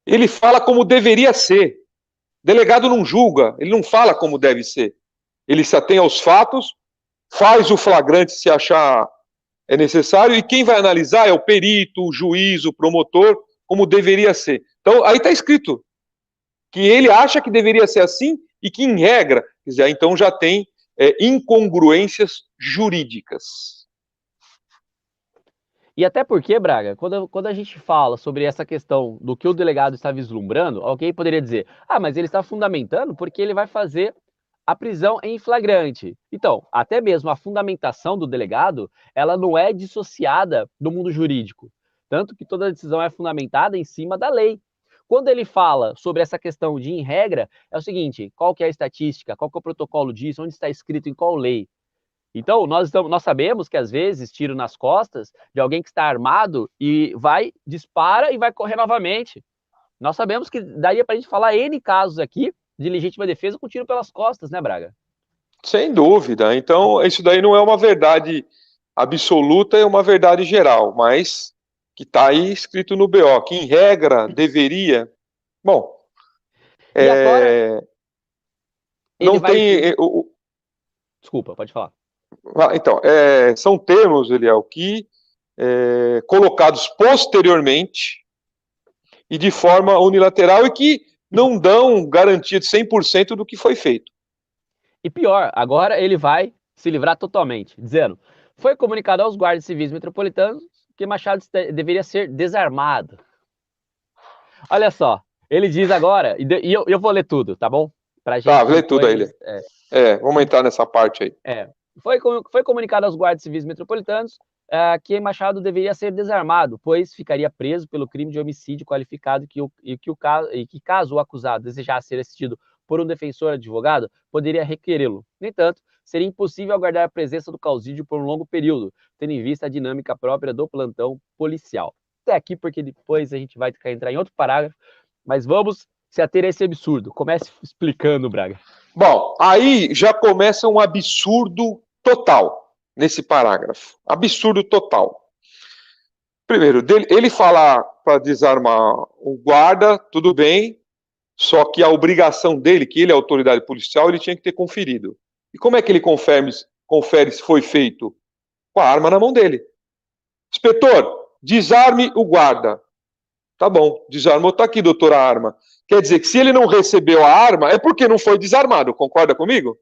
ele fala como deveria ser. O delegado não julga, ele não fala como deve ser. Ele se atém aos fatos, faz o flagrante se achar necessário, e quem vai analisar é o perito, o juiz, o promotor, como deveria ser. Então, aí está escrito que ele acha que deveria ser assim e que, em regra, quer dizer, então já tem incongruências jurídicas. E até porque, Braga, quando a gente fala sobre essa questão do que o delegado está vislumbrando, alguém poderia dizer, mas ele está fundamentando porque ele vai fazer a prisão em flagrante. Então, até mesmo a fundamentação do delegado, ela não é dissociada do mundo jurídico. Tanto que toda decisão é fundamentada em cima da lei. Quando ele fala sobre essa questão de em regra, é o seguinte, qual que é a estatística, qual que é o protocolo disso, onde está escrito em qual lei. Então, nós sabemos que, às vezes, tiro nas costas de alguém que está armado e dispara e vai correr novamente. Nós sabemos que daria para a gente falar N casos aqui de legítima defesa com tiro pelas costas, né, Braga? Sem dúvida. Então, isso daí não é uma verdade absoluta, é uma verdade geral, mas que está aí escrito no BO, que, em regra, deveria... Bom, e agora, não tem... Desculpa, pode falar. Então, são termos, Eliel, que colocados posteriormente e de forma unilateral e que não dão garantia de 100% do que foi feito. E pior, agora ele vai se livrar totalmente, dizendo, foi comunicado aos guardas civis metropolitanos que Machado deveria ser desarmado. Olha só, ele diz agora, e eu vou ler tudo, tá bom? Pra gente lê tudo aí, vamos entrar nessa parte aí. Foi comunicado aos guardas civis metropolitanos que Machado deveria ser desarmado, pois ficaria preso pelo crime de homicídio qualificado que caso o acusado desejasse ser assistido por um defensor advogado, poderia requerê-lo. No entanto, seria impossível aguardar a presença do causídio por um longo período, tendo em vista a dinâmica própria do plantão policial. Até aqui, porque depois a gente vai entrar em outro parágrafo, mas vamos se ater a esse absurdo. Comece explicando, Braga. Bom, aí já começa um absurdo total nesse parágrafo. Absurdo total. Primeiro, ele falar para desarmar o guarda, tudo bem, Só que a obrigação dele, que ele é autoridade policial, ele tinha que ter conferido. E como é que ele confere se foi feito? Com a arma na mão dele. Inspetor, desarme o guarda. Tá bom, desarmou, tá aqui, doutora, a arma. Quer dizer que se ele não recebeu a arma, é porque não foi desarmado, concorda comigo?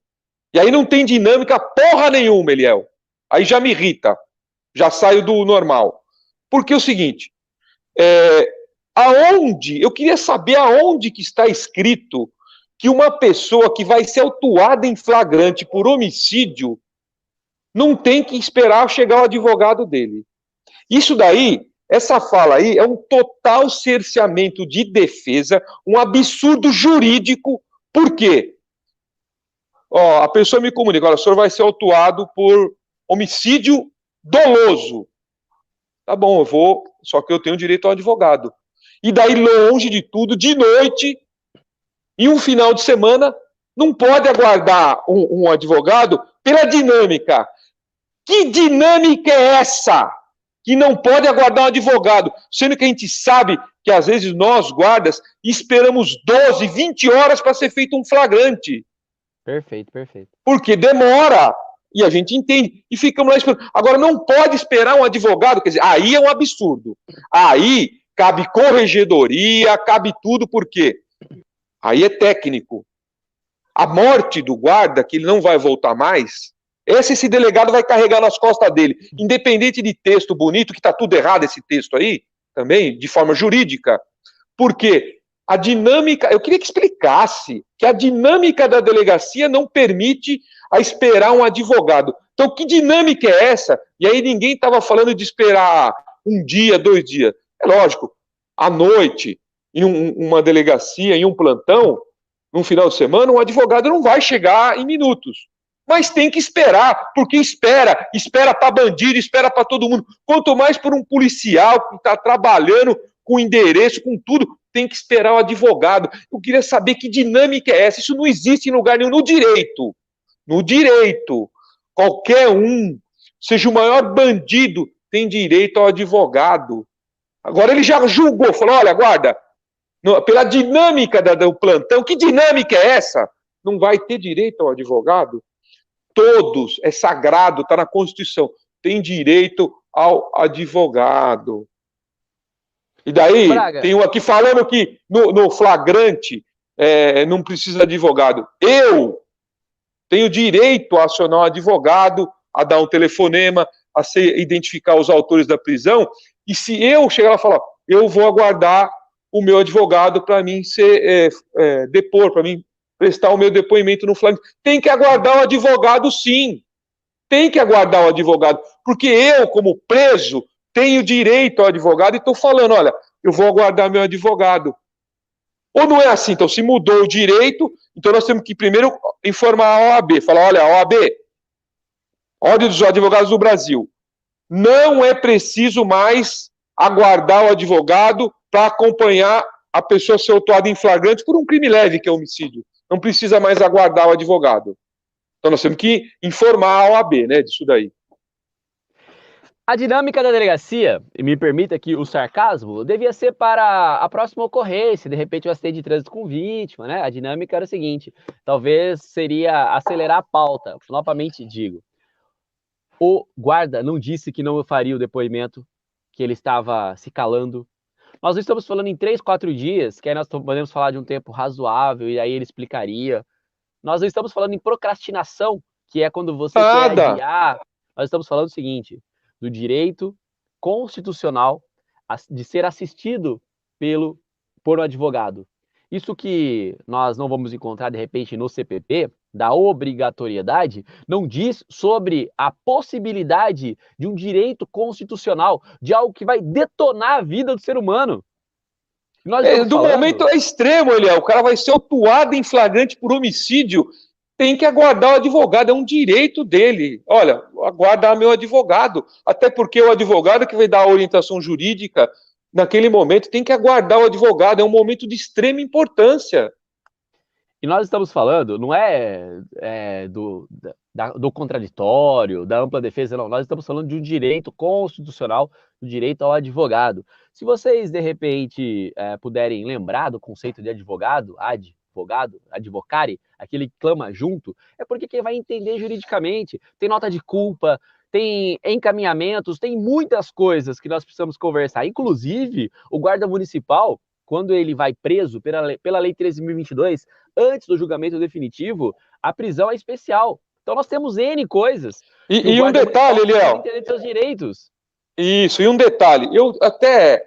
E aí não tem dinâmica porra nenhuma, Eliel. Aí já me irrita, já saio do normal. Porque é o seguinte, eu queria saber aonde que está escrito que uma pessoa que vai ser autuada em flagrante por homicídio não tem que esperar chegar o advogado dele. Isso daí, essa fala aí, é um total cerceamento de defesa, um absurdo jurídico. Por quê? A pessoa me comunica, olha, o senhor vai ser autuado por homicídio doloso. Tá bom, eu vou, só que eu tenho direito ao advogado. E daí, longe de tudo, de noite, em um final de semana, não pode aguardar um advogado pela dinâmica. Que dinâmica é essa? Que não pode aguardar um advogado, sendo que a gente sabe que às vezes nós, guardas, esperamos 12, 20 horas para ser feito um flagrante. Perfeito, perfeito. Porque demora, e a gente entende, e ficamos lá esperando. Agora, não pode esperar um advogado, quer dizer, aí é um absurdo. Aí cabe corregedoria, cabe tudo, por quê? Aí é técnico. A morte do guarda, que ele não vai voltar mais, esse delegado vai carregar nas costas dele. Independente de texto bonito, que está tudo errado esse texto aí, também, de forma jurídica. Por quê? A dinâmica, eu queria que explicasse que a dinâmica da delegacia não permite a esperar um advogado. Então, que dinâmica é essa? E aí ninguém estava falando de esperar um dia, 2 dias. É lógico, à noite, em uma delegacia, em um plantão, num final de semana, um advogado não vai chegar em minutos. Mas tem que esperar, porque espera para bandido, espera para todo mundo. Quanto mais por um policial que está trabalhando com endereço, com tudo, tem que esperar o advogado. Eu queria saber que dinâmica é essa. Isso não existe em lugar nenhum no direito. No direito, qualquer um, seja o maior bandido, tem direito ao advogado. Agora ele já julgou, falou, olha, guarda, pela dinâmica do plantão, que dinâmica é essa? Não vai ter direito ao advogado? Todos, é sagrado, está na Constituição, tem direito ao advogado. E daí, Braga, tem um aqui falando que no flagrante não precisa de advogado. Eu tenho direito a acionar um advogado, a dar um telefonema, a identificar os autores da prisão, e se eu chegar lá e falar, eu vou aguardar o meu advogado para mim depor, para mim prestar o meu depoimento no flagrante. Tem que aguardar o advogado, sim. Tem que aguardar o advogado, porque eu, como preso, tenho direito ao advogado e estou falando, olha, eu vou aguardar meu advogado. Ou não é assim? Então, se mudou o direito, então nós temos que primeiro informar a OAB, falar, olha, a OAB, Ordem dos Advogados do Brasil, não é preciso mais aguardar o advogado para acompanhar a pessoa ser autuada em flagrante por um crime leve, que é homicídio. Não precisa mais aguardar o advogado. Então nós temos que informar a OAB, né, disso daí. A dinâmica da delegacia, e me permita aqui o sarcasmo, devia ser para a próxima ocorrência, de repente um acidente de trânsito com vítima, né? A dinâmica era o seguinte, talvez seria acelerar a pauta, novamente digo. O guarda não disse que não faria o depoimento, que ele estava se calando. Nós não estamos falando em 3, 4 dias, que aí nós podemos falar de um tempo razoável, e aí ele explicaria. Nós não estamos falando em procrastinação, que é quando você quer adiar. Nós estamos falando o seguinte, do direito constitucional de ser assistido por um advogado. Isso que nós não vamos encontrar, de repente, no CPP, da obrigatoriedade, não diz sobre a possibilidade de um direito constitucional, de algo que vai detonar a vida do ser humano. Momento é extremo, Eliel. O cara vai ser autuado em flagrante por homicídio, tem que aguardar o advogado, é um direito dele. Olha, aguardar meu advogado, até porque o advogado que vai dar a orientação jurídica, naquele momento, tem que aguardar o advogado, é um momento de extrema importância. E nós estamos falando, não do contraditório, da ampla defesa, não. Nós estamos falando de um direito constitucional, do direito ao advogado. Se vocês, de repente, puderem lembrar do conceito de advogado, advocare, aquele que clama junto, é porque quem vai entender juridicamente. Tem nota de culpa, tem encaminhamentos, tem muitas coisas que nós precisamos conversar. Inclusive, o guarda municipal, quando ele vai preso pela Lei 13.022, antes do julgamento definitivo, a prisão é especial. Então nós temos N coisas. E um detalhe, Eliel. Entender seus direitos. Isso, e um detalhe. Eu até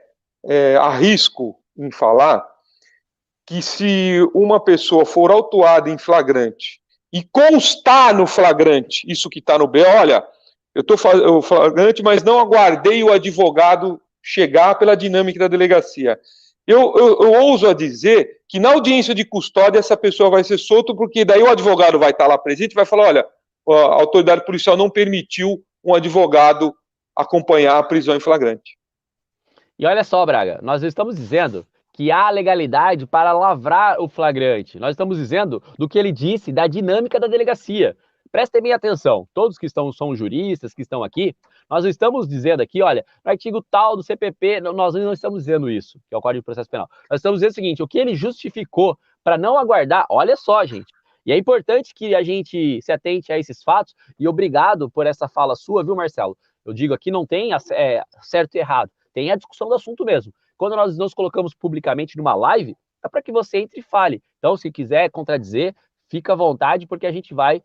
arrisco em falar que se uma pessoa for autuada em flagrante e constar no flagrante isso que está no B, olha, eu estou fazendo flagrante, mas não aguardei o advogado chegar pela dinâmica da delegacia. Eu ouso a dizer que na audiência de custódia essa pessoa vai ser solta, porque daí o advogado vai estar lá presente e vai falar, olha, a autoridade policial não permitiu um advogado acompanhar a prisão em flagrante. E olha só, Braga, nós estamos dizendo que há legalidade para lavrar o flagrante. Nós estamos dizendo do que ele disse, da dinâmica da delegacia. Prestem bem atenção, todos que são juristas, que estão aqui, nós estamos dizendo aqui, olha, no artigo tal do CPP, nós não estamos dizendo isso, que é o Código de Processo Penal. Nós estamos dizendo o seguinte, o que ele justificou para não aguardar, olha só, gente, e é importante que a gente se atente a esses fatos, e obrigado por essa fala sua, viu, Marcelo? Eu digo aqui, não tem certo e errado, tem a discussão do assunto mesmo. Quando nós nos colocamos publicamente numa live, é para que você entre e fale. Então, se quiser contradizer, fica à vontade, porque a gente vai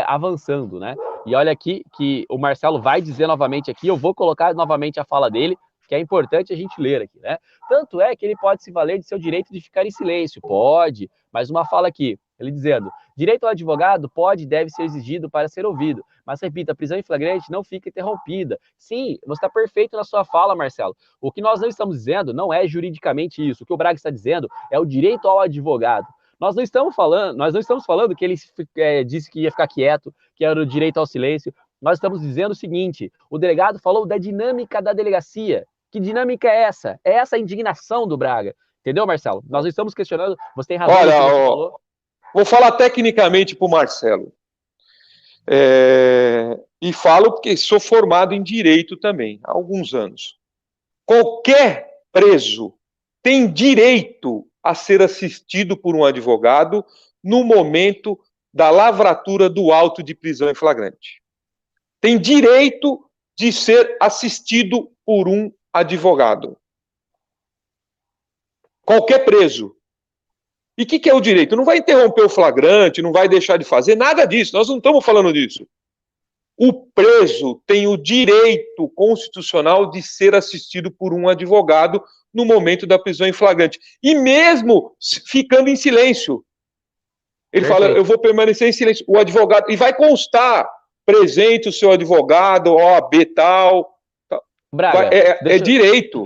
avançando, né? E olha aqui que o Marcelo vai dizer novamente aqui, eu vou colocar novamente a fala dele, que é importante a gente ler aqui, né? Tanto é que ele pode se valer de seu direito de ficar em silêncio, pode, mas uma fala aqui, ele dizendo, direito ao advogado pode e deve ser exigido para ser ouvido, mas repita, a prisão em flagrante não fica interrompida. Sim, você está perfeito na sua fala, Marcelo. O que nós não estamos dizendo não é juridicamente isso, o que o Braga está dizendo é o direito ao advogado. Nós não estamos falando que ele disse que ia ficar quieto, que era o direito ao silêncio. Nós estamos dizendo o seguinte: o delegado falou da dinâmica da delegacia. Que dinâmica é essa? É essa a indignação do Braga. Entendeu, Marcelo? Nós não estamos questionando, você tem razão. Olha, vou falar tecnicamente para o Marcelo. E falo porque sou formado em direito também, há alguns anos. Qualquer preso tem direito a ser assistido por um advogado no momento da lavratura do auto de prisão em flagrante. Tem direito de ser assistido por um advogado. Qualquer preso. E o que é o direito? Não vai interromper o flagrante, não vai deixar de fazer, nada disso, nós não estamos falando disso. O preso tem o direito constitucional de ser assistido por um advogado no momento da prisão em flagrante. E mesmo ficando em silêncio. Ele fala, eu vou permanecer em silêncio. O advogado, e vai constar presente o seu advogado, OAB tal. Braga, direito.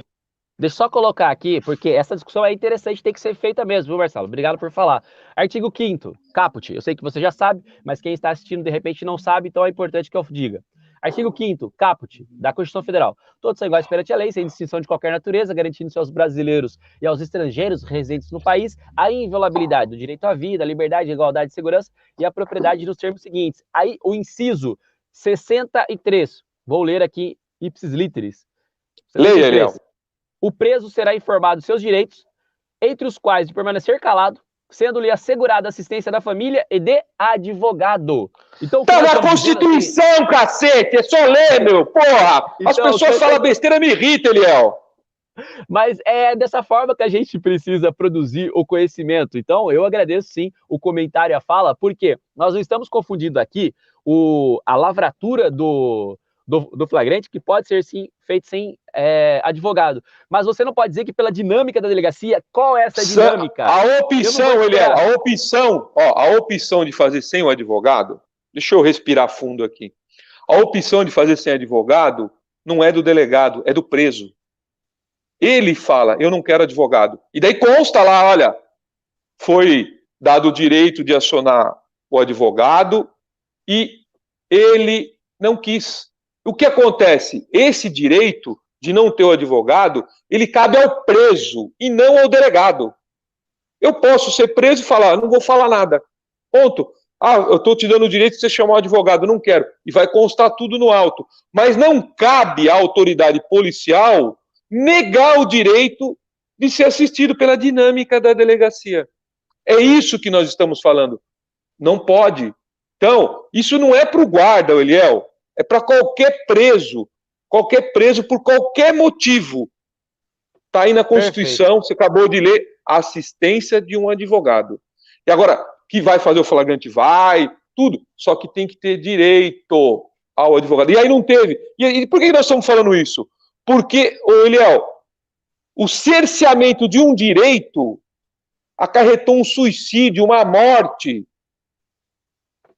Deixa eu só colocar aqui, porque essa discussão é interessante, tem que ser feita mesmo, viu, Marcelo? Obrigado por falar. Artigo 5º, caput, eu sei que você já sabe, mas quem está assistindo de repente não sabe, então é importante que eu diga. Artigo 5º, caput, da Constituição Federal. Todos são iguais perante a lei, sem distinção de qualquer natureza, garantindo-se aos brasileiros e aos estrangeiros residentes no país a inviolabilidade do direito à vida, a liberdade, a igualdade, a segurança e a propriedade nos termos seguintes. Aí, o inciso 63, vou ler aqui ipsis literis. Leia, Eliel. O preso será informado de seus direitos, entre os quais de permanecer calado, sendo-lhe assegurada assistência da família e de advogado. Então, tá na Constituição, cacete! É só ler, meu! Porra! Então, as pessoas falam besteira, me irrita, Eliel. Mas é dessa forma que a gente precisa produzir o conhecimento. Então, eu agradeço, sim, o comentário e a fala, porque nós não estamos confundindo aqui a lavratura do flagrante, que pode ser, sim, feito sem advogado. Mas você não pode dizer que pela dinâmica da delegacia, qual é essa dinâmica? A opção, Eliel, a opção de fazer sem o advogado, deixa eu respirar fundo aqui. A opção de fazer sem advogado não é do delegado, é do preso. Ele fala, eu não quero advogado. E daí consta lá, olha, foi dado o direito de acionar o advogado e ele não quis. O que acontece? Esse direito de não ter o advogado, ele cabe ao preso e não ao delegado. Eu posso ser preso e falar, não vou falar nada. Ponto. Ah, eu estou te dando o direito de você chamar um advogado, não quero. E vai constar tudo no auto. Mas não cabe à autoridade policial negar o direito de ser assistido pela dinâmica da delegacia. É isso que nós estamos falando. Não pode. Então, isso não é para o guarda, Eliel, é para qualquer preso por qualquer motivo. Está aí na Constituição, Perfeito. você acabou de ler, a assistência de um advogado. E agora, que vai fazer o flagrante? Vai, tudo. Só que tem que ter direito ao advogado. E aí não teve. E por que nós estamos falando isso? Porque, Eliel, o cerceamento de um direito acarretou um suicídio, uma morte.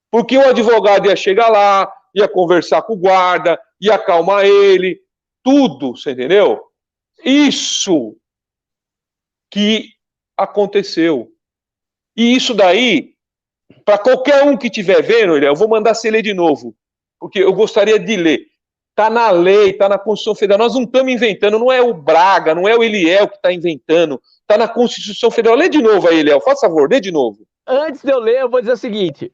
Porque o advogado ia chegar lá, ia conversar com o guarda, ia acalmar ele, tudo, você entendeu? Isso que aconteceu. E isso daí, para qualquer um que estiver vendo, eu vou mandar você ler de novo, porque eu gostaria de ler. Está na lei, está na Constituição Federal. Nós não estamos inventando, não é o Braga, não é o Eliel que está inventando. Está na Constituição Federal. Lê de novo aí, Eliel, faz favor, lê de novo. Antes de eu ler, eu vou dizer o seguinte.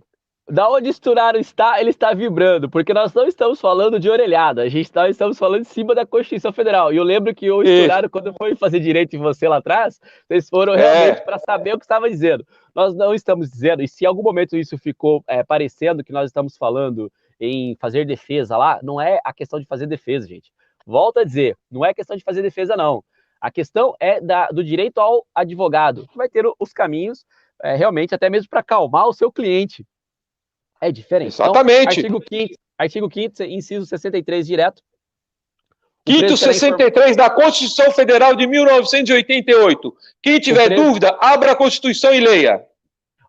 Da onde Sturaro está, ele está vibrando, porque nós não estamos falando de orelhada, estamos falando de cima da Constituição Federal. E eu lembro que o Sturaro, quando foi fazer direito em você lá atrás, vocês foram realmente para saber o que estava dizendo. Nós não estamos dizendo, e se em algum momento isso ficou parecendo que nós estamos falando em fazer defesa lá, não é a questão de fazer defesa, gente. Volto a dizer, não é questão de fazer defesa, não. A questão é do direito ao advogado, que vai ter os caminhos, realmente, até mesmo para acalmar o seu cliente. É diferente. Exatamente. Então, artigo 5º, inciso 63, direto. Quinto 63 da Constituição Federal de 1988. Quem tiver dúvida, abra a Constituição e leia.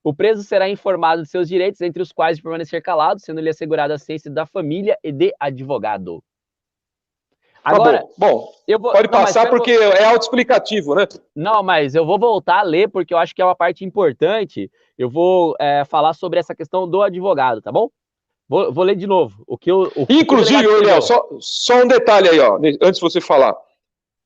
O preso será informado de seus direitos, entre os quais de permanecer calado, sendo-lhe assegurada a assistência da família e de advogado. Agora, bom, pode passar porque é autoexplicativo, né? Não, mas eu vou voltar a ler porque eu acho que é uma parte importante. Eu vou falar sobre essa questão do advogado, tá bom? Vou ler de novo. Inclusive, Léo, só um detalhe aí, ó, antes de você falar.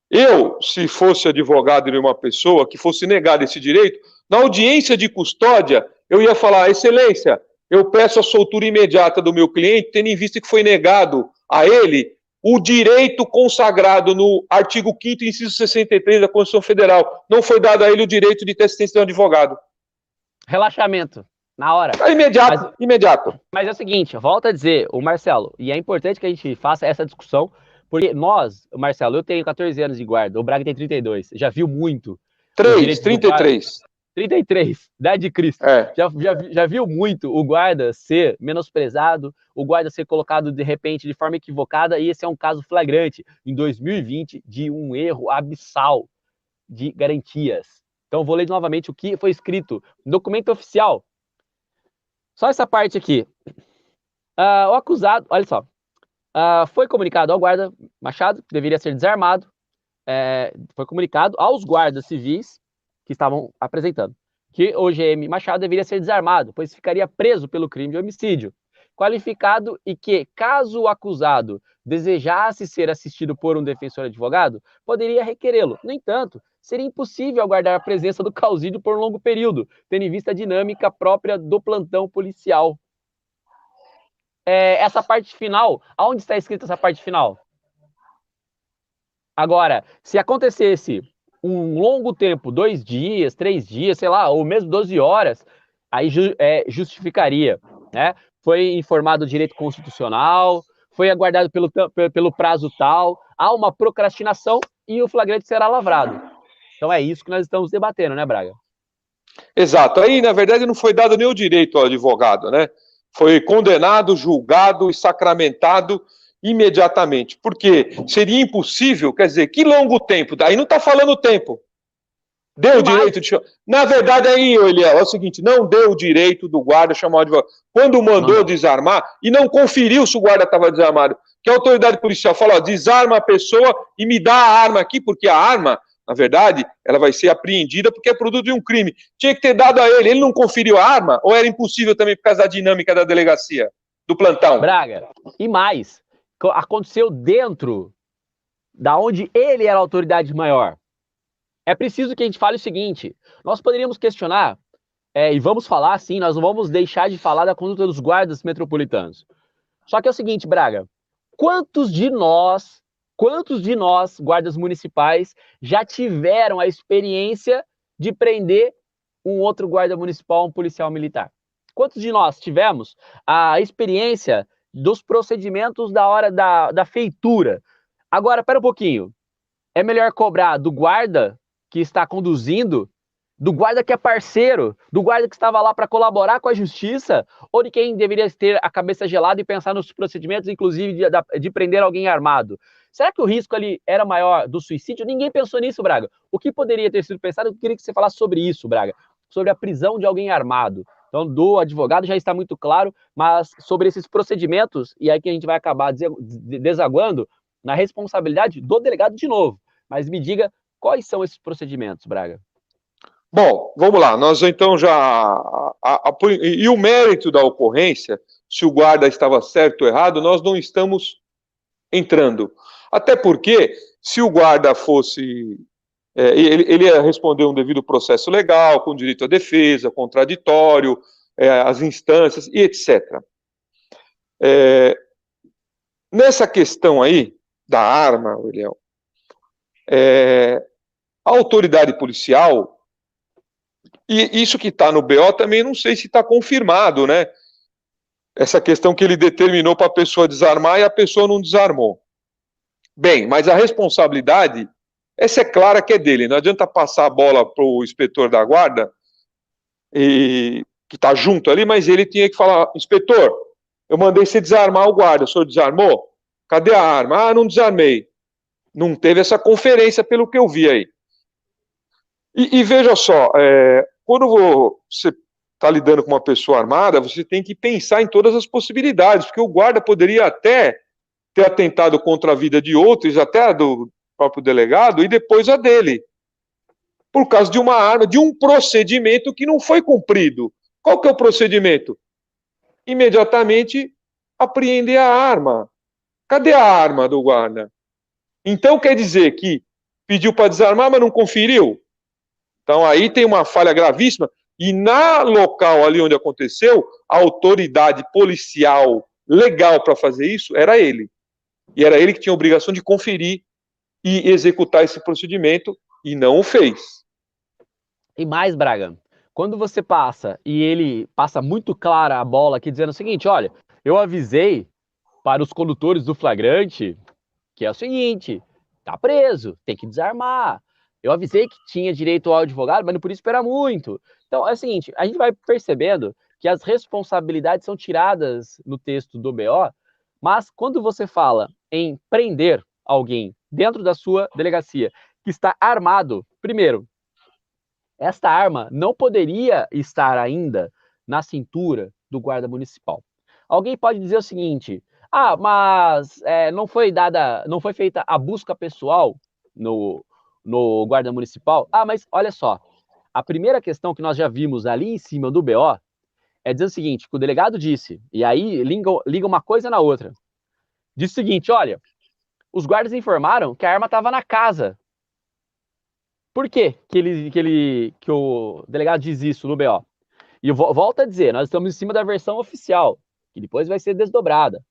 Eu, se fosse advogado de uma pessoa que fosse negado esse direito, na audiência de custódia, eu ia falar, excelência, eu peço a soltura imediata do meu cliente, tendo em vista que foi negado a ele o direito consagrado no artigo 5º, inciso 63 da Constituição Federal. Não foi dado a ele o direito de ter assistência de um advogado. Relaxamento. Na hora. Imediato. Mas é o seguinte, volta a dizer, o Marcelo, e é importante que a gente faça essa discussão, porque nós, Marcelo, eu tenho 14 anos de guarda, o Braga tem 32, já viu muito. 33. 33, idade de Cristo. Já viu muito o guarda ser menosprezado, o guarda ser colocado de repente de forma equivocada, e esse é um caso flagrante, em 2020, de um erro abissal de garantias. Então, vou ler novamente o que foi escrito no documento oficial. Só essa parte aqui. O acusado, olha só, foi comunicado ao guarda Machado, que deveria ser desarmado, foi comunicado aos guardas civis que estavam apresentando que o GM Machado deveria ser desarmado, pois ficaria preso pelo crime de homicídio qualificado e que, caso o acusado desejasse ser assistido por um defensor advogado, poderia requerê-lo. No entanto, seria impossível aguardar a presença do causídio por um longo período, tendo em vista a dinâmica própria do plantão policial. Essa parte final, aonde está escrita essa parte final? Agora, se acontecesse um longo tempo, 2 dias, 3 dias, sei lá, ou mesmo 12 horas, aí justificaria, né? Foi informado o direito constitucional, foi aguardado pelo prazo tal, há uma procrastinação e o flagrante será lavrado. Então é isso que nós estamos debatendo, né, Braga? Exato. Aí, na verdade, não foi dado nem o direito ao advogado, né? Foi condenado, julgado e sacramentado imediatamente. Porque seria impossível, quer dizer, que longo tempo? Aí não está falando tempo. Deu o direito de... Na verdade, aí, Eliel, é o seguinte, não deu o direito do guarda chamar o advogado. Quando mandou desarmar, e não conferiu se o guarda estava desarmado, que a autoridade policial falou, desarma a pessoa e me dá a arma aqui, porque a arma, na verdade, ela vai ser apreendida porque é produto de um crime. Tinha que ter dado a ele. Ele não conferiu a arma? Ou era impossível também por causa da dinâmica da delegacia, do plantão? Braga, e mais, aconteceu dentro da onde ele era a autoridade maior. é preciso que a gente fale o seguinte, nós poderíamos questionar, e vamos falar sim, nós não vamos deixar de falar da conduta dos guardas metropolitanos. Só que é o seguinte, Braga, quantos de nós, guardas municipais, já tiveram a experiência de prender um outro guarda municipal, um policial militar? Quantos de nós tivemos a experiência dos procedimentos da hora da feitura? Agora, pera um pouquinho. É melhor cobrar do guarda que está conduzindo, do guarda que é parceiro, do guarda que estava lá para colaborar com a justiça, ou de quem deveria ter a cabeça gelada e pensar nos procedimentos, inclusive de prender alguém armado? Será que o risco ali era maior do suicídio? Ninguém pensou nisso, Braga. O que poderia ter sido pensado? Eu queria que você falasse sobre isso, Braga, sobre a prisão de alguém armado. Então, do advogado já está muito claro, mas sobre esses procedimentos, e aí que a gente vai acabar desaguando na responsabilidade do delegado de novo. Mas me diga quais são esses procedimentos, Braga. Bom, vamos lá. Nós então já. E o mérito da ocorrência, se o guarda estava certo ou errado, nós não estamos entrando. Até porque, se o guarda fosse. Ele ia responder um devido processo legal, com direito à defesa, contraditório, as instâncias e etc. Nessa questão aí da arma, William, a autoridade policial. E isso que está no BO também não sei se está confirmado, né? Essa questão que ele determinou para a pessoa desarmar e a pessoa não desarmou. Bem, mas a responsabilidade, essa é clara que é dele. Não adianta passar a bola para o inspetor da guarda, que está junto ali, mas ele tinha que falar, inspetor, eu mandei você desarmar o guarda, o senhor desarmou? Cadê a arma? Ah, não desarmei. Não teve essa conferência pelo que eu vi aí. E veja só, quando você está lidando com uma pessoa armada, você tem que pensar em todas as possibilidades, porque o guarda poderia até ter atentado contra a vida de outros, até do próprio delegado, e depois a dele, por causa de uma arma, de um procedimento que não foi cumprido. Qual que é o procedimento? Imediatamente apreender a arma. Cadê a arma do guarda? Então quer dizer que pediu para desarmar, mas não conferiu? Então aí tem uma falha gravíssima, e na local ali onde aconteceu, a autoridade policial legal para fazer isso era ele. E era ele que tinha a obrigação de conferir e executar esse procedimento, e não o fez. E mais, Braga, quando você passa, e ele passa muito clara a bola aqui, dizendo o seguinte, olha, eu avisei para os condutores do flagrante que é o seguinte, tá preso, tem que desarmar. Eu avisei que tinha direito ao advogado, mas não podia esperar muito. Então, é o seguinte, a gente vai percebendo que as responsabilidades são tiradas no texto do BO, mas quando você fala em prender alguém dentro da sua delegacia que está armado, primeiro, esta arma não poderia estar ainda na cintura do guarda municipal. Alguém pode dizer o seguinte, mas não foi feita a busca pessoal no guarda municipal? Mas olha só, a primeira questão que nós já vimos ali em cima do BO é dizer o seguinte, que o delegado disse, e aí liga uma coisa na outra. Diz o seguinte, olha, os guardas informaram que a arma estava na casa. Por que o delegado diz isso no BO? E eu volto a dizer, nós estamos em cima da versão oficial, que depois vai ser desdobrada.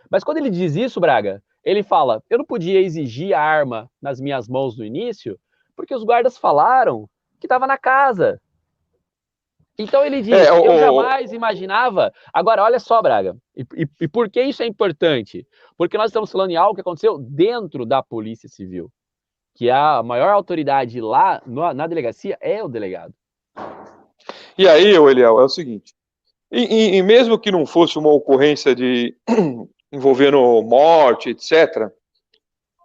Mas quando ele diz isso, Braga, ele fala, eu não podia exigir a arma nas minhas mãos no início, porque os guardas falaram que estava na casa. Então ele diz, eu jamais imaginava... Agora, olha só, Braga, e por que isso é importante? Porque nós estamos falando em algo que aconteceu dentro da Polícia Civil, que a maior autoridade lá na delegacia é o delegado. E aí, Eliel, é o seguinte, e mesmo que não fosse uma ocorrência envolvendo morte, etc.,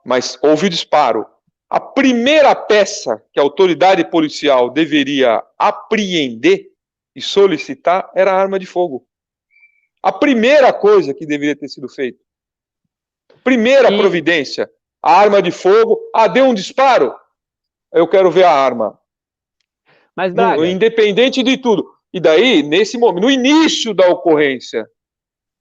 mas houve disparo, a primeira peça que a autoridade policial deveria apreender e solicitar era a arma de fogo. A primeira coisa que deveria ter sido feita. Primeira providência, a arma de fogo. Deu um disparo? Eu quero ver a arma. Mas, Braga, independente de tudo. E daí, nesse momento, no início da ocorrência,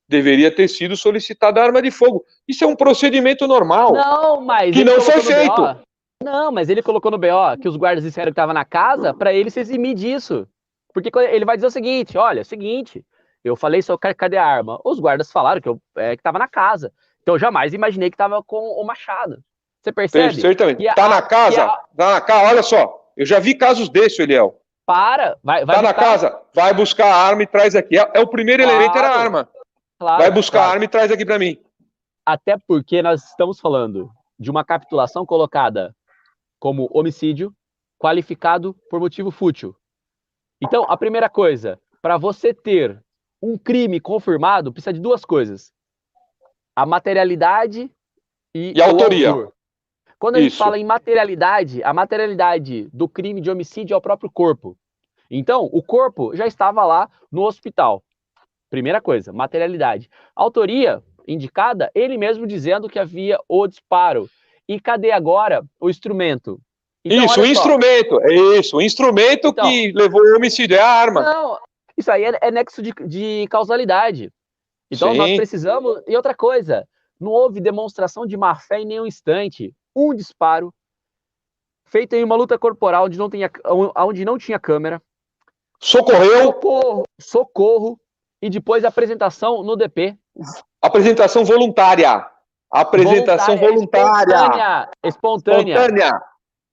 deveria ter sido solicitada a arma de fogo. Isso é um procedimento normal. Não, mas que não foi feito. Não, mas ele colocou no BO que os guardas disseram que estava na casa para ele se eximir disso. Porque ele vai dizer o seguinte: olha, seguinte, eu falei só, cadê a arma? Os guardas falaram que que estava na casa. Então eu jamais imaginei que estava com o machado. Você percebe? Certamente. Que Tá na casa? Tá na casa, olha só. Eu já vi casos desse, Eliel. vai Tá na buscar. casa? Vai buscar a arma e traz aqui. É o primeiro elemento, era a arma. Vai buscar a arma e traz aqui para mim. Até porque nós estamos falando de uma capitulação colocada como homicídio qualificado por motivo fútil. Então, a primeira coisa, para você ter um crime confirmado, precisa de duas coisas: a materialidade e a autoria. Autor. Quando a gente fala em materialidade, a materialidade do crime de homicídio é o próprio corpo. Então, o corpo já estava lá no hospital. Primeira coisa, materialidade. Autoria indicada, ele mesmo dizendo que havia o disparo. E cadê agora o instrumento? Então, isso, o instrumento. É isso, o instrumento então, que levou o homicídio, é a arma. Não, isso aí é nexo de causalidade. Então, sim, nós precisamos... E outra coisa, não houve demonstração de má-fé em nenhum instante. Um disparo, feito em uma luta corporal onde não tinha câmera. Socorreu. Socorro. E depois a apresentação no DP. Apresentação voluntária. Apresentação voluntária. Espontânea.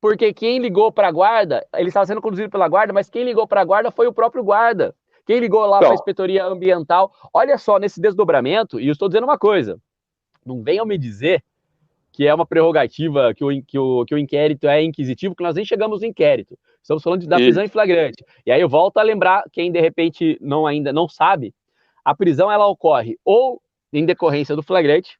Porque quem ligou para a guarda, ele estava sendo conduzido pela guarda, mas quem ligou para a guarda foi o próprio guarda. Quem ligou lá para a inspetoria ambiental. Olha só, nesse desdobramento, e eu estou dizendo uma coisa, não venham me dizer que é uma prerrogativa, que o inquérito é inquisitivo, que nós nem chegamos no inquérito. Estamos falando da prisão em flagrante. E aí eu volto a lembrar, quem de repente ainda não sabe, a prisão ela ocorre ou em decorrência do flagrante,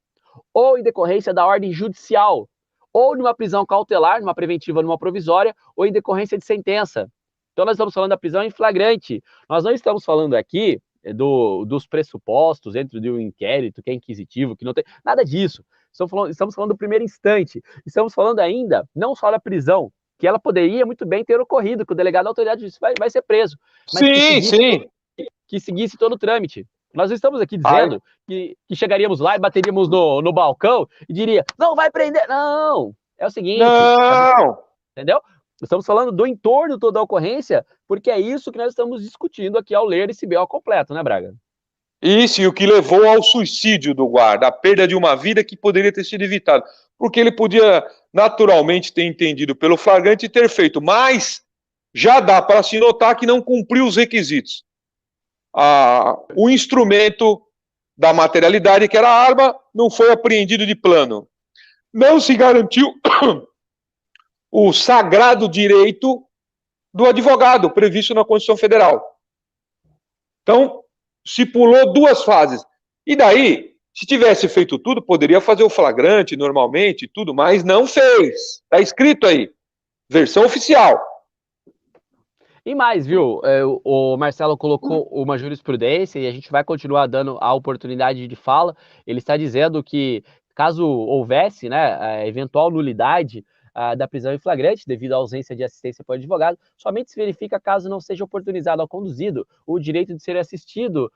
ou em decorrência da ordem judicial, ou numa prisão cautelar, numa preventiva, numa provisória, ou em decorrência de sentença. Então nós estamos falando da prisão em flagrante. Nós não estamos falando aqui dos pressupostos dentro de um inquérito que é inquisitivo, que não tem nada disso. Estamos falando do primeiro instante. Estamos falando ainda não só da prisão, que ela poderia muito bem ter ocorrido, que o delegado da autoridade de justiça vai ser preso. Mas que seguisse todo o trâmite. Nós não estamos aqui dizendo que chegaríamos lá e bateríamos no balcão e diria, não, vai prender. Não, é o seguinte. Não! Entendeu? Estamos falando do entorno toda a ocorrência, porque é isso que nós estamos discutindo aqui ao ler esse BO completo, né, Braga? Isso, e o que levou ao suicídio do guarda, a perda de uma vida que poderia ter sido evitada. Porque ele podia naturalmente ter entendido pelo flagrante e ter feito, mas já dá para se notar que não cumpriu os requisitos. O instrumento da materialidade, que era a arma, não foi apreendido de plano. Não se garantiu o sagrado direito do advogado, previsto na Constituição Federal. Então, se pulou duas fases. E daí, se tivesse feito tudo, poderia fazer o flagrante normalmente, tudo, mas não fez. Está escrito aí. Versão oficial. E mais, viu? O Marcelo colocou uma jurisprudência e a gente vai continuar dando a oportunidade de fala. Ele está dizendo que, caso houvesse, né, a eventual nulidade da prisão em flagrante, devido à ausência de assistência por advogado, somente se verifica caso não seja oportunizado ao conduzido o direito de ser assistido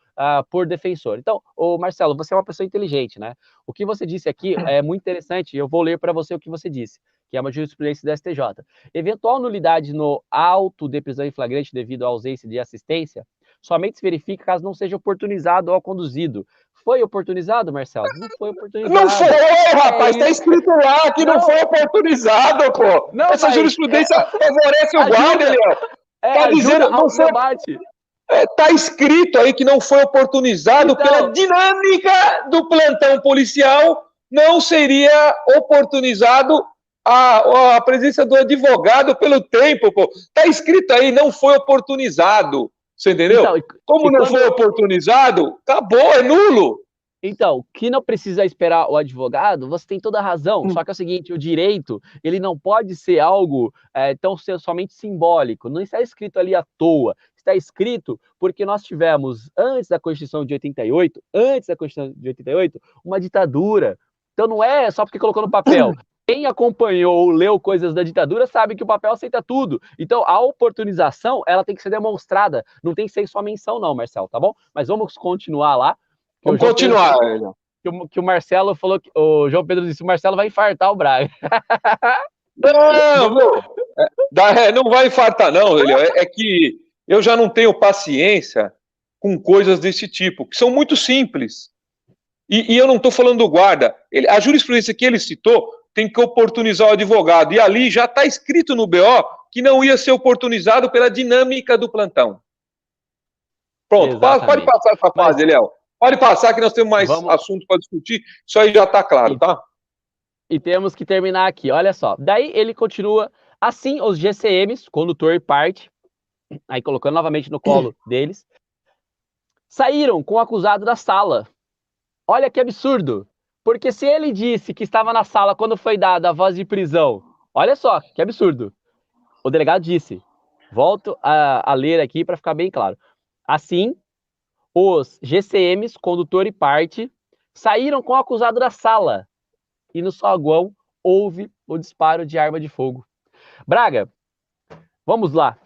por defensor. Então, Marcelo, você é uma pessoa inteligente, né? O que você disse aqui é muito interessante, eu vou ler para você o que você disse, que é uma jurisprudência da STJ. Eventual nulidade no auto de prisão em flagrante devido à ausência de assistência, somente se verifica caso não seja oportunizado ao conduzido. Foi oportunizado, Marcelo? Não foi oportunizado. Não foi, rapaz, está escrito lá que não foi oportunizado, pô. Não, essa jurisprudência favorece o guarda, Leão. Tá dizendo, não foi debate. Está escrito aí que não foi oportunizado então, pela dinâmica do plantão policial, não seria oportunizado a presença do advogado pelo tempo, pô. Tá escrito aí, não foi oportunizado. Você entendeu? Então, como não foi oportunizado, acabou, é nulo. Então, que não precisa esperar o advogado, você tem toda a razão. Só que é o seguinte, o direito, ele não pode ser algo somente simbólico. Não está escrito ali à toa. Está escrito porque nós tivemos, antes da Constituição de 88, uma ditadura. Então não é só porque colocou no papel. Quem acompanhou ou leu coisas da ditadura sabe que o papel aceita tudo. Então, a oportunização, ela tem que ser demonstrada. Não tem que ser só menção, não, Marcelo, tá bom? Mas vamos continuar lá. Vamos continuar. Que o Marcelo falou, o João Pedro disse, o Marcelo vai infartar o Braga. Não, meu, não vai infartar, não, Eliel. É que eu já não tenho paciência com coisas desse tipo, que são muito simples. E eu não estou falando do guarda. A jurisprudência que ele citou tem que oportunizar o advogado. E ali já está escrito no BO que não ia ser oportunizado pela dinâmica do plantão. Pronto, pode Exatamente. passar essa Mas fase, Eliel. Pode passar que nós temos mais vamos. assunto para discutir. Isso aí já está claro, E, tá? e temos que terminar aqui. Olha só. Daí ele continua. Assim, os GCMs, condutor e parte, aí colocando novamente no colo deles, saíram com o acusado da sala. Olha que absurdo. Porque se ele disse que estava na sala quando foi dada a voz de prisão, olha só, que absurdo. O delegado disse, volto a ler aqui para ficar bem claro. Assim, os GCMs, condutor e parte, saíram com o acusado da sala e no saguão houve o disparo de arma de fogo. Braga, vamos lá.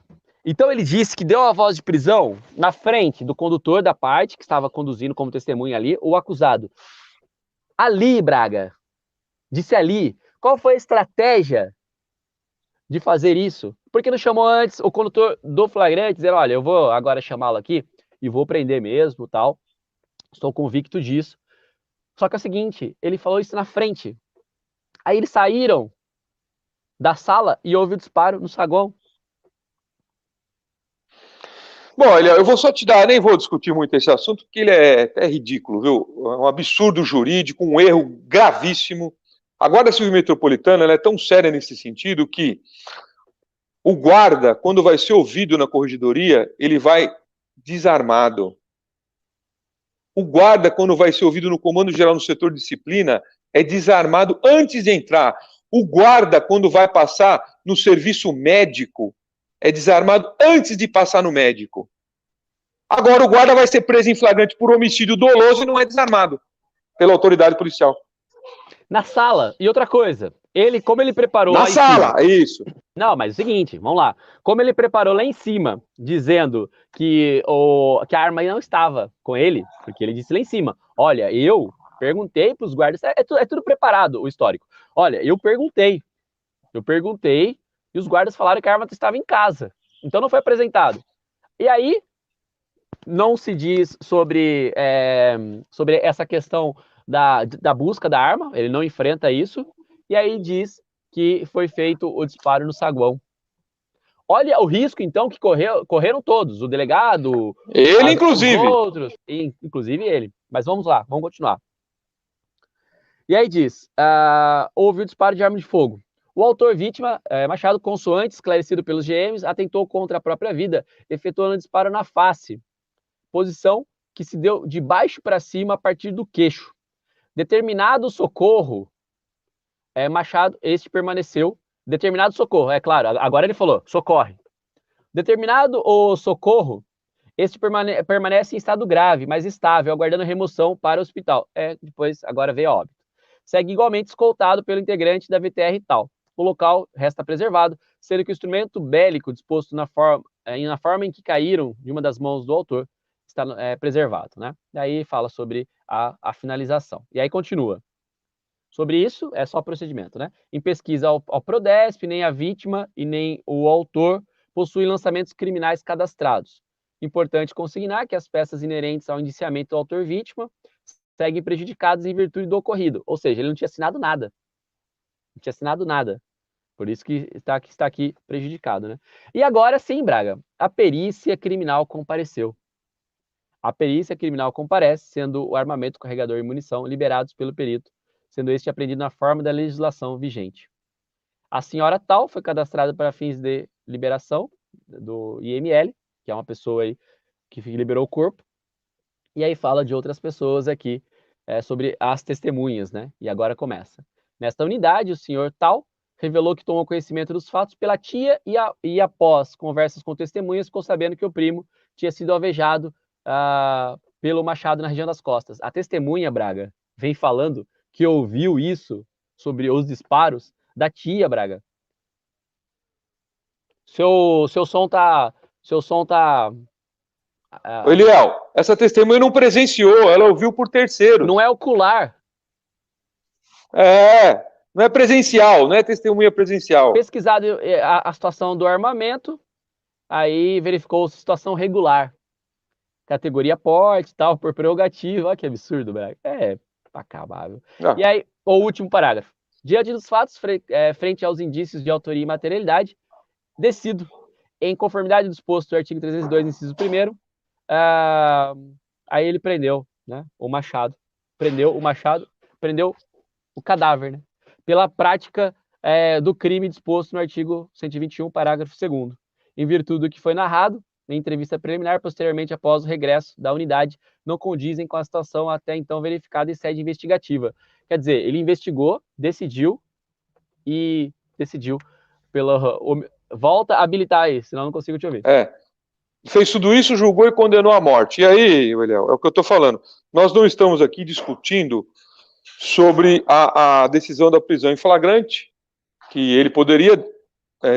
Então ele disse que deu a voz de prisão na frente do condutor da parte, que estava conduzindo como testemunha ali, o acusado. Ali, Braga, disse ali, qual foi a estratégia de fazer isso? Por que não chamou antes o condutor do flagrante, dizendo, olha, eu vou agora chamá-lo aqui e vou prender mesmo, tal. Estou convicto disso. Só que é o seguinte, ele falou isso na frente. Aí eles saíram da sala e houve o disparo no saguão. Bom, olha, eu vou só te dar, nem vou discutir muito esse assunto, porque ele é ridículo, viu? É um absurdo jurídico, um erro gravíssimo. A Guarda Civil Metropolitana ela é tão séria nesse sentido que o guarda, quando vai ser ouvido na corregedoria, ele vai desarmado. O guarda, quando vai ser ouvido no Comando Geral no setor de disciplina, é desarmado antes de entrar. O guarda, quando vai passar no serviço médico, é desarmado antes de passar no médico. Agora o guarda vai ser preso em flagrante por homicídio doloso e não é desarmado pela autoridade policial. Na sala. E outra coisa, como ele preparou Na lá em cima. sala, é isso. Não, mas é o seguinte, vamos lá. Como ele preparou lá em cima, dizendo que a arma não estava com ele, porque ele disse lá em cima, olha, eu perguntei para os guardas, é tudo preparado, o histórico. Olha, eu perguntei e os guardas falaram que a arma estava em casa. Então não foi apresentado. E aí, não se diz sobre essa questão da busca da arma, ele não enfrenta isso, e aí diz que foi feito o disparo no saguão. Olha o risco, então, que correram todos, o delegado, Ele, os inclusive. outros, inclusive ele. Mas vamos lá, vamos continuar. E aí diz, houve o disparo de arma de fogo. O autor vítima, Machado, consoante esclarecido pelos GMs, atentou contra a própria vida, efetuando um disparo na face, posição que se deu de baixo para cima a partir do queixo. Determinado socorro, Machado, este permaneceu. Determinado socorro, é claro, agora ele falou, socorre. Determinado o socorro, este permanece em estado grave, mas estável, aguardando remoção para o hospital. Depois, agora veio a óbito. Segue igualmente escoltado pelo integrante da VTR e tal. O local resta preservado, sendo que o instrumento bélico disposto na forma em que caíram de uma das mãos do autor está preservado, né? Daí fala sobre a finalização. E aí continua. Sobre isso, é só procedimento, né? Em pesquisa ao Prodesp, nem a vítima e nem o autor possuem lançamentos criminais cadastrados. Importante consignar que as peças inerentes ao indiciamento do autor-vítima seguem prejudicadas em virtude do ocorrido. Ou seja, ele não tinha assinado nada. Não tinha assinado nada. Por isso que está aqui prejudicado, né? E agora sim, Braga, a perícia criminal compareceu. A perícia criminal comparece, sendo o armamento, carregador e munição liberados pelo perito, sendo este apreendido na forma da legislação vigente. A senhora tal foi cadastrada para fins de liberação do IML, que é uma pessoa aí que liberou o corpo, e aí fala de outras pessoas aqui sobre as testemunhas, né? E agora começa. Nesta unidade, o senhor tal revelou que tomou conhecimento dos fatos pela tia e após conversas com testemunhas, ficou sabendo que o primo tinha sido alvejado pelo machado na região das costas. A testemunha, Braga, vem falando que ouviu isso sobre os disparos da tia, Braga. Seu som tá... Eliel, essa testemunha não presenciou, ela ouviu por terceiros. Não é ocular. Não é presencial, não é testemunha presencial. Pesquisado a situação do armamento, aí verificou situação regular. Categoria porte, tal, por prerrogativa. Olha que absurdo, Braga. É acabável. Ah. E aí, o último parágrafo. Diante dos fatos, frente aos indícios de autoria e materialidade, decido, em conformidade do disposto do artigo 302, inciso 1º, aí ele prendeu, né, o Machado. Prendeu o cadáver, né, pela prática do crime disposto no artigo 121, parágrafo 2º, em virtude do que foi narrado em entrevista preliminar, posteriormente após o regresso da unidade, não condizem com a situação até então verificada em sede investigativa. Quer dizer, ele investigou, decidiu pela... Volta a habilitar aí, senão eu não consigo te ouvir. Fez tudo isso, julgou e condenou à morte. E aí, Eliel, é o que eu estou falando. Nós não estamos aqui discutindo sobre a decisão da prisão em flagrante, que ele poderia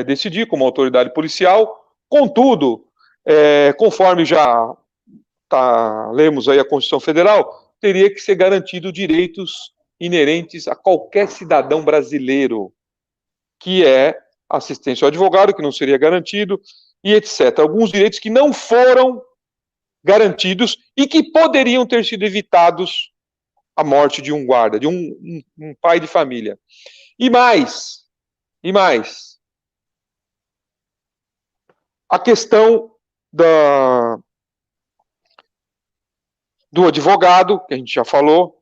decidir como autoridade policial. Contudo, conforme já lemos aí a Constituição Federal, teria que ser garantido direitos inerentes a qualquer cidadão brasileiro, que é assistência ao advogado, que não seria garantido, e etc. Alguns direitos que não foram garantidos e que poderiam ter sido evitados a morte de um guarda, de um pai de família. E mais, a questão do advogado, que a gente já falou,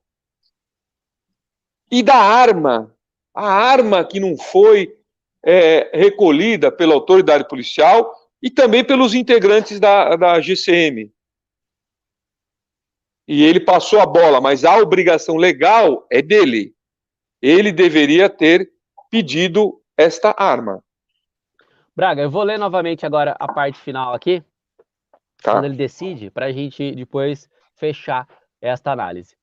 e da arma, a arma que não foi recolhida pela autoridade policial e também pelos integrantes da GCM. E ele passou a bola, mas a obrigação legal é dele. Ele deveria ter pedido esta arma. Braga, eu vou ler novamente agora a parte final aqui, quando ele decide, para a gente depois fechar esta análise.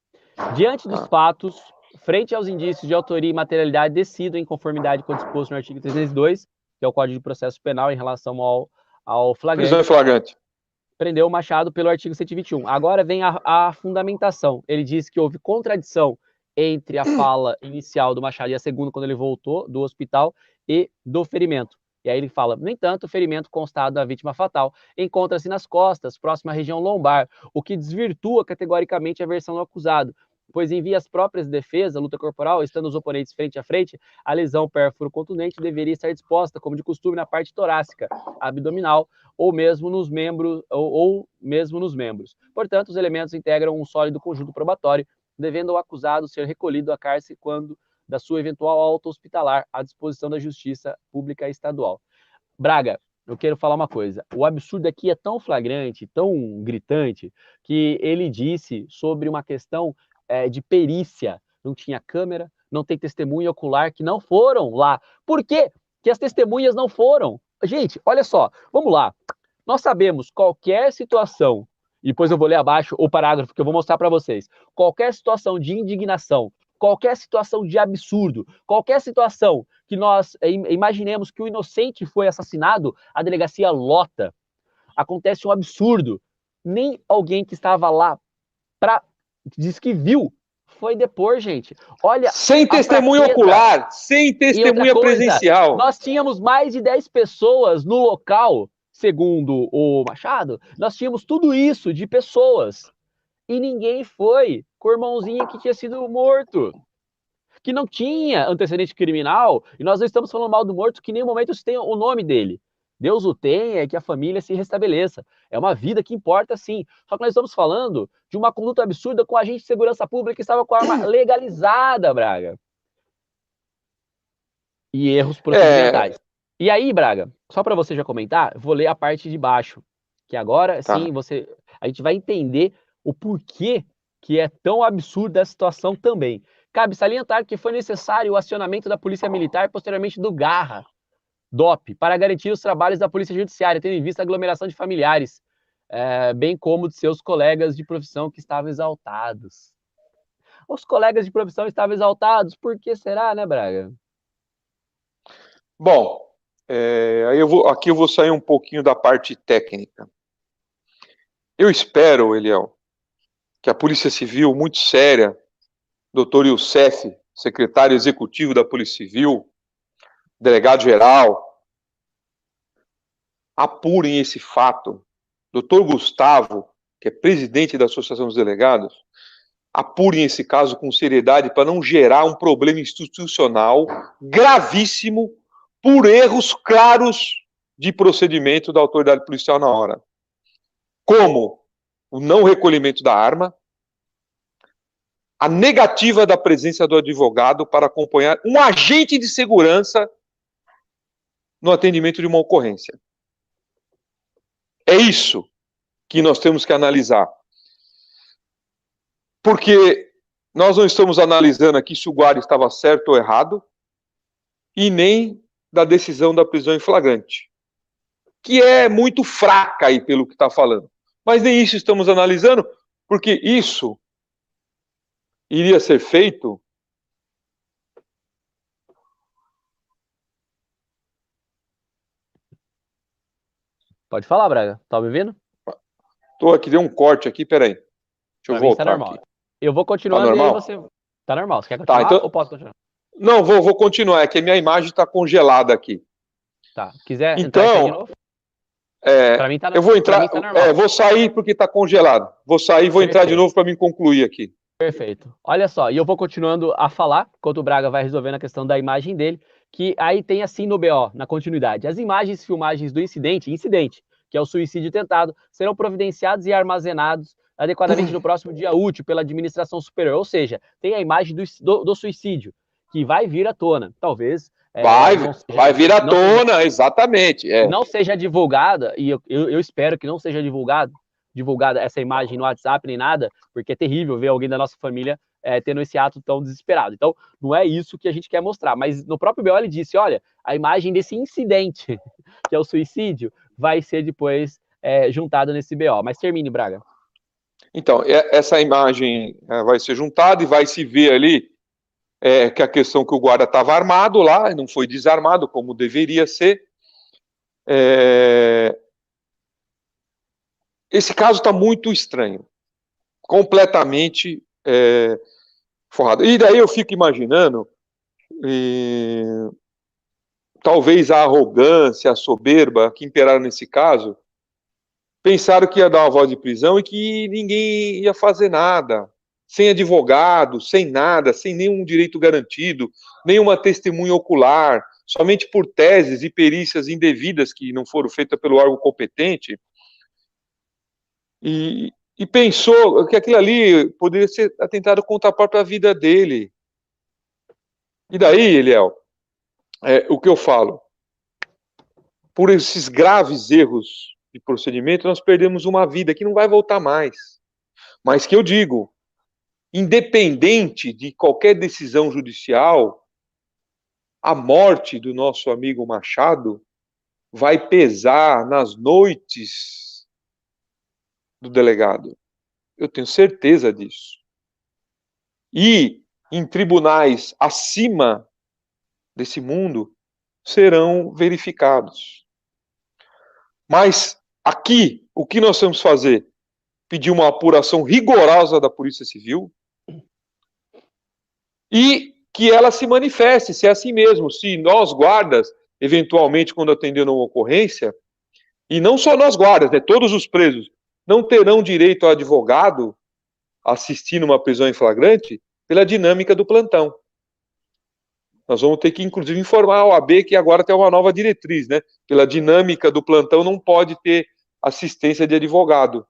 Diante dos fatos, frente aos indícios de autoria e materialidade, decido em conformidade com o disposto no artigo 302, que é o Código de Processo Penal, em relação ao flagrante. Prisão em flagrante. Prendeu o Machado pelo artigo 121. Agora vem a fundamentação. Ele diz que houve contradição entre a fala inicial do Machado e a segunda, quando ele voltou do hospital, e do ferimento. E aí ele fala, no entanto, o ferimento constado da vítima fatal encontra-se nas costas, próxima à região lombar, o que desvirtua categoricamente a versão do acusado, pois em vias próprias de defesa, luta corporal, estando os oponentes frente a frente, a lesão pérfuro contundente deveria estar disposta, como de costume, na parte torácica, abdominal, ou mesmo nos membros. Portanto, os elementos integram um sólido conjunto probatório, devendo o acusado ser recolhido à cárcere quando da sua eventual alta hospitalar à disposição da Justiça Pública Estadual. Braga, eu quero falar uma coisa. O absurdo aqui é tão flagrante, tão gritante, que ele disse sobre uma questão de perícia. Não tinha câmera, não tem testemunha ocular, que não foram lá. Por quê que as testemunhas não foram? Gente, olha só, vamos lá. Nós sabemos qualquer situação, e depois eu vou ler abaixo o parágrafo que eu vou mostrar para vocês, qualquer situação de indignação, qualquer situação de absurdo, qualquer situação que nós imaginemos que o inocente foi assassinado, a delegacia lota. Acontece um absurdo. Nem alguém que estava lá diz que viu, foi depor, gente. Olha, sem testemunha ocular, sem testemunha presencial. Nós tínhamos mais de 10 pessoas no local, segundo o Machado, nós tínhamos tudo isso de pessoas. E ninguém foi com o irmãozinho que tinha sido morto, que não tinha antecedente criminal, e nós não estamos falando mal do morto, que em nenhum momento se tem o nome dele. Deus o tenha, que a família se restabeleça. É uma vida que importa, sim. Só que nós estamos falando de uma conduta absurda com a agente de segurança pública que estava com a arma legalizada, Braga. E erros procedimentais. E aí, Braga, só para você já comentar, vou ler a parte de baixo, que agora, sim, a gente vai entender o porquê que é tão absurda a situação também. Cabe salientar que foi necessário o acionamento da Polícia Militar e posteriormente do Garra, DOP, para garantir os trabalhos da Polícia Judiciária, tendo em vista a aglomeração de familiares, bem como de seus colegas de profissão que estavam exaltados. Os colegas de profissão estavam exaltados, por que será, né, Braga? Bom, aí aqui eu vou sair um pouquinho da parte técnica. Eu espero, Eliel, que a Polícia Civil, muito séria, doutor Youssef, secretário executivo da Polícia Civil, delegado-geral, apurem esse fato. Doutor Gustavo, que é presidente da Associação dos Delegados, apurem esse caso com seriedade para não gerar um problema institucional gravíssimo por erros claros de procedimento da autoridade policial na hora. Como o não recolhimento da arma, a negativa da presença do advogado para acompanhar um agente de segurança no atendimento de uma ocorrência. É isso que nós temos que analisar. Porque nós não estamos analisando aqui se o guarda estava certo ou errado, e nem da decisão da prisão em flagrante, que é muito fraca aí pelo que está falando. Mas nem isso estamos analisando, porque isso iria ser feito Pode falar, Braga. Tá me ouvindo? Tô aqui, deu um corte aqui, peraí. Deixa eu Pra mim voltar tá normal. aqui. Eu vou continuando Tá e aí normal? você... Tá normal. Você quer continuar então... ou posso continuar? Não, vou continuar, é que a minha imagem está congelada aqui. Tá. Quiser então, entrar de novo? Pra mim tá, eu vou entrar, tá normal. Vou sair porque está congelado. Vou sair e vou entrar de novo para me concluir aqui. Perfeito. Olha só, e eu vou continuando a falar, enquanto o Braga vai resolvendo a questão da imagem dele, que aí tem assim no BO, na continuidade. As imagens e filmagens do incidente, que é o suicídio tentado, serão providenciados e armazenados adequadamente no próximo dia útil pela administração superior. Ou seja, tem a imagem do suicídio, que vai vir à tona. Talvez... vai vir à tona, exatamente. Não seja divulgada, e eu espero que não seja divulgada essa imagem no WhatsApp nem nada, porque é terrível ver alguém da nossa família tendo esse ato tão desesperado. Então, não é isso que a gente quer mostrar. Mas no próprio BO ele disse, olha, a imagem desse incidente, que é o suicídio, vai ser depois juntada nesse BO. Mas termine, Braga. Então, essa imagem vai ser juntada e vai se ver ali que a questão que o guarda estava armado lá, não foi desarmado como deveria ser. Esse caso está muito estranho, completamente forrado. E daí eu fico imaginando, talvez a arrogância, a soberba que imperaram nesse caso, pensaram que ia dar uma voz de prisão e que ninguém ia fazer nada, sem advogado, sem nada, sem nenhum direito garantido, nenhuma testemunha ocular, somente por teses e perícias indevidas que não foram feitas pelo órgão competente, e pensou que aquilo ali poderia ser atentado contra a própria vida dele. E daí, Eliel, o que eu falo? Por esses graves erros de procedimento, nós perdemos uma vida que não vai voltar mais. Mas que eu digo, independente de qualquer decisão judicial, a morte do nosso amigo Machado vai pesar nas noites do delegado. Eu tenho certeza disso. E em tribunais acima desse mundo serão verificados. Mas aqui, o que nós temos que fazer? Pedir uma apuração rigorosa da Polícia Civil e que ela se manifeste, se é assim mesmo, se nós guardas, eventualmente quando atendendo uma ocorrência, e não só nós guardas, todos os presos, não terão direito a advogado assistindo uma prisão em flagrante pela dinâmica do plantão. Nós vamos ter que, inclusive, informar a OAB que agora tem uma nova diretriz, né? Pela dinâmica do plantão não pode ter assistência de advogado.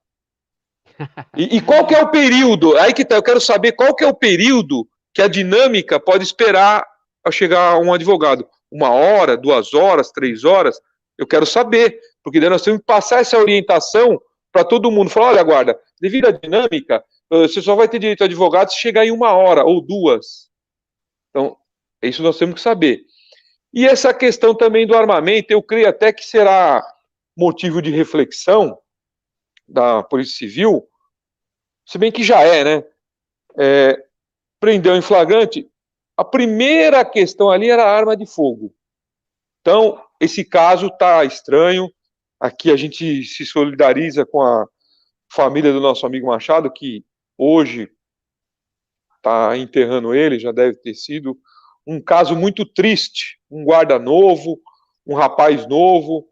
E qual que é o período? Aí que tá, eu quero saber qual que é o período que a dinâmica pode esperar a chegar um advogado. 1 hora, 2 horas, 3 horas? Eu quero saber, porque daí nós temos que passar essa orientação para todo mundo. Falar, olha, guarda, devido à dinâmica, você só vai ter direito a advogado se chegar em 1 hora ou 2. Então, isso nós temos que saber. E essa questão também do armamento, eu creio até que será motivo de reflexão da Polícia Civil, se bem que já né? Prendeu em flagrante, a primeira questão ali era a arma de fogo. Então, esse caso está estranho. Aqui a gente se solidariza com a família do nosso amigo Machado, que hoje está enterrando ele, já deve ter sido um caso muito triste, um guarda novo, um rapaz novo,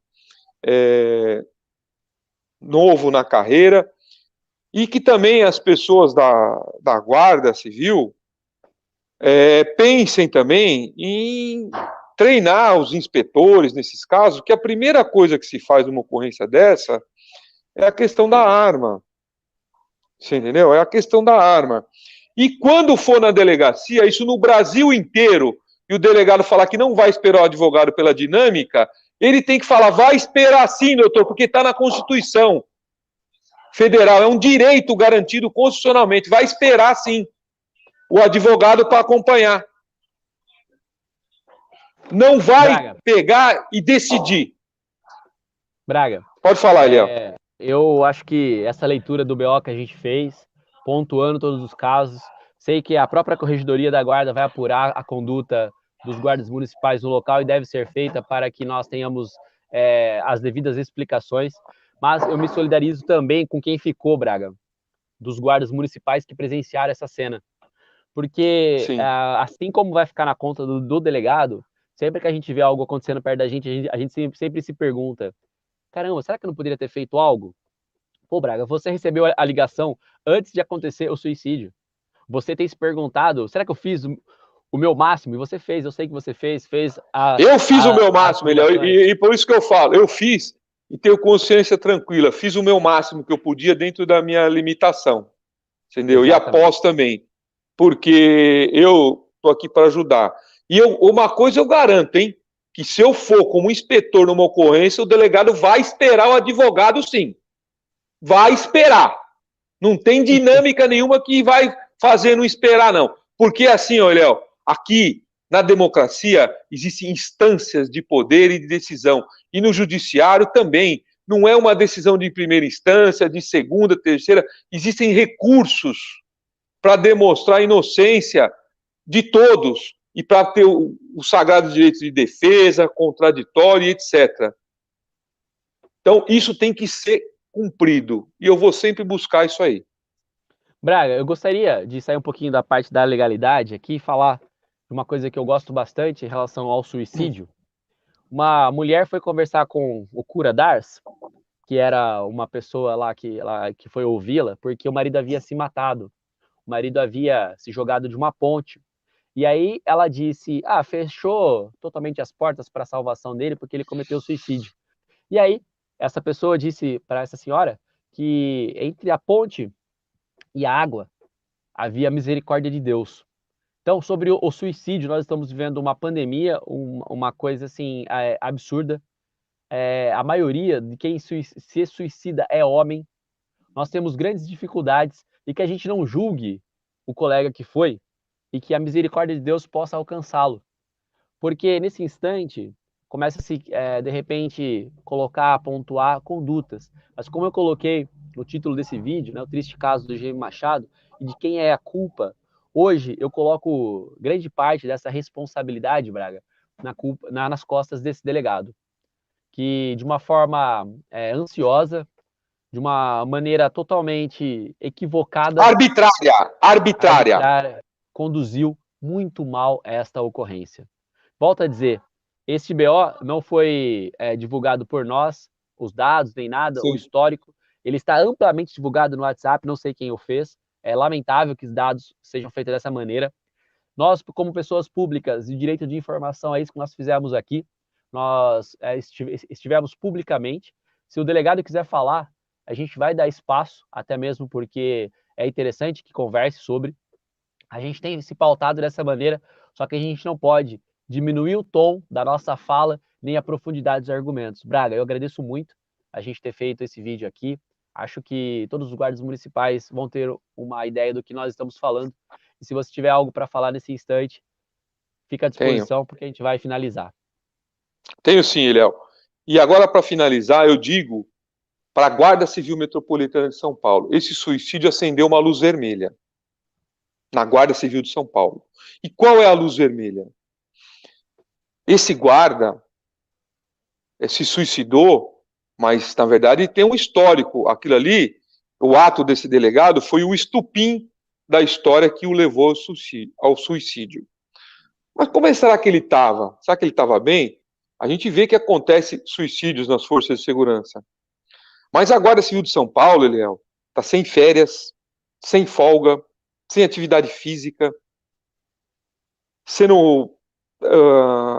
novo na carreira, e que também as pessoas da Guarda Civil pensem também em treinar os inspetores nesses casos, que a primeira coisa que se faz numa ocorrência dessa é a questão da arma. Você entendeu? É a questão da arma. E quando for na delegacia, isso no Brasil inteiro, e o delegado falar que não vai esperar o advogado pela dinâmica, ele tem que falar, vai esperar sim, doutor, porque está na Constituição Federal, é um direito garantido constitucionalmente, vai esperar sim o advogado para acompanhar. Não vai Braga, pegar e decidir. Braga, Pode falar, Eliel. eu acho que essa leitura do BO que a gente fez, pontuando todos os casos, sei que a própria Corregedoria da Guarda vai apurar a conduta dos guardas municipais no local e deve ser feita para que nós tenhamos as devidas explicações, mas eu me solidarizo também com quem ficou, Braga, dos guardas municipais que presenciaram essa cena, porque assim como vai ficar na conta do delegado, sempre que a gente vê algo acontecendo perto da gente, a gente sempre se pergunta, caramba, será que eu não poderia ter feito algo? Pô, Braga, você recebeu a ligação antes de acontecer o suicídio. Você tem se perguntado, será que eu fiz o meu máximo? E você fez, eu sei que você fez eu fiz o meu máximo, Eliel, e por isso que eu falo, eu fiz e tenho consciência tranquila, fiz o meu máximo que eu podia dentro da minha limitação, entendeu? Exatamente. E após também, porque eu tô aqui para ajudar. E uma coisa eu garanto, hein? Que se eu for como inspetor numa ocorrência, o delegado vai esperar o advogado, sim. Vai esperar. Não tem dinâmica nenhuma que vai fazer não esperar, não. Porque assim, ó, Léo, aqui na democracia existem instâncias de poder e de decisão. E no judiciário também. Não é uma decisão de primeira instância, de segunda, terceira. Existem recursos para demonstrar a inocência de todos e para ter o sagrado direito de defesa, contraditório, etc. Então, isso tem que ser cumprido. E eu vou sempre buscar isso aí. Braga, eu gostaria de sair um pouquinho da parte da legalidade aqui e falar de uma coisa que eu gosto bastante em relação ao suicídio. Uma mulher foi conversar com o cura Dars, que era uma pessoa lá que foi ouvi-la, porque o marido havia se matado. O marido havia se jogado de uma ponte. E aí ela disse, fechou totalmente as portas para a salvação dele porque ele cometeu suicídio. E aí essa pessoa disse para essa senhora que entre a ponte e a água havia a misericórdia de Deus. Então, sobre o suicídio, nós estamos vivendo uma pandemia, uma coisa assim absurda. A maioria de quem se suicida é homem. Nós temos grandes dificuldades e que a gente não julgue o colega que foi e que a misericórdia de Deus possa alcançá-lo. Porque nesse instante começa-se, de repente, colocar, pontuar condutas. Mas como eu coloquei no título desse vídeo, né, o triste caso do Jaime Machado, e de quem é a culpa, hoje eu coloco grande parte dessa responsabilidade, Braga, nas costas desse delegado, que de uma forma ansiosa, de uma maneira totalmente equivocada, arbitrária, conduziu muito mal esta ocorrência. Volto a dizer, este BO não foi divulgado por nós, os dados, nem nada, sim, o histórico. Ele está amplamente divulgado no WhatsApp, não sei quem o fez. É lamentável que os dados sejam feitos dessa maneira. Nós, como pessoas públicas, e direito de informação é isso que nós fizemos aqui. Nós estivemos publicamente. Se o delegado quiser falar, a gente vai dar espaço, até mesmo porque é interessante que converse sobre. A gente tem se pautado dessa maneira, só que a gente não pode diminuir o tom da nossa fala, nem a profundidade dos argumentos. Braga, eu agradeço muito a gente ter feito esse vídeo aqui. Acho que todos os guardas municipais vão ter uma ideia do que nós estamos falando. E se você tiver algo para falar nesse instante, fica à disposição, porque a gente vai finalizar. Tenho sim, Eliel. E agora, para finalizar, eu digo para a Guarda Civil Metropolitana de São Paulo, esse suicídio acendeu uma luz vermelha na Guarda Civil de São Paulo. E qual é a luz vermelha? Esse guarda se suicidou, mas, na verdade, tem um histórico. Aquilo ali, o ato desse delegado foi o estupim da história que o levou ao suicídio. Mas como será que ele estava? Será que ele estava bem? A gente vê que acontece suicídios nas forças de segurança. Mas a Guarda Civil de São Paulo, Eliel, está sem férias, sem folga, sem atividade física, sendo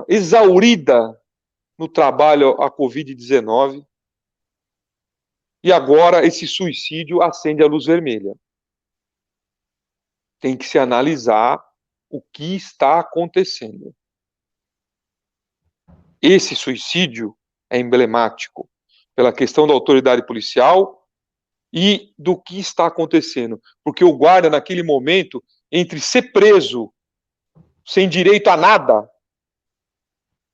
exaurida no trabalho à Covid-19. E agora esse suicídio acende a luz vermelha. Tem que se analisar o que está acontecendo. Esse suicídio é emblemático pela questão da autoridade policial e do que está acontecendo. Porque o guarda, naquele momento, entre ser preso sem direito a nada,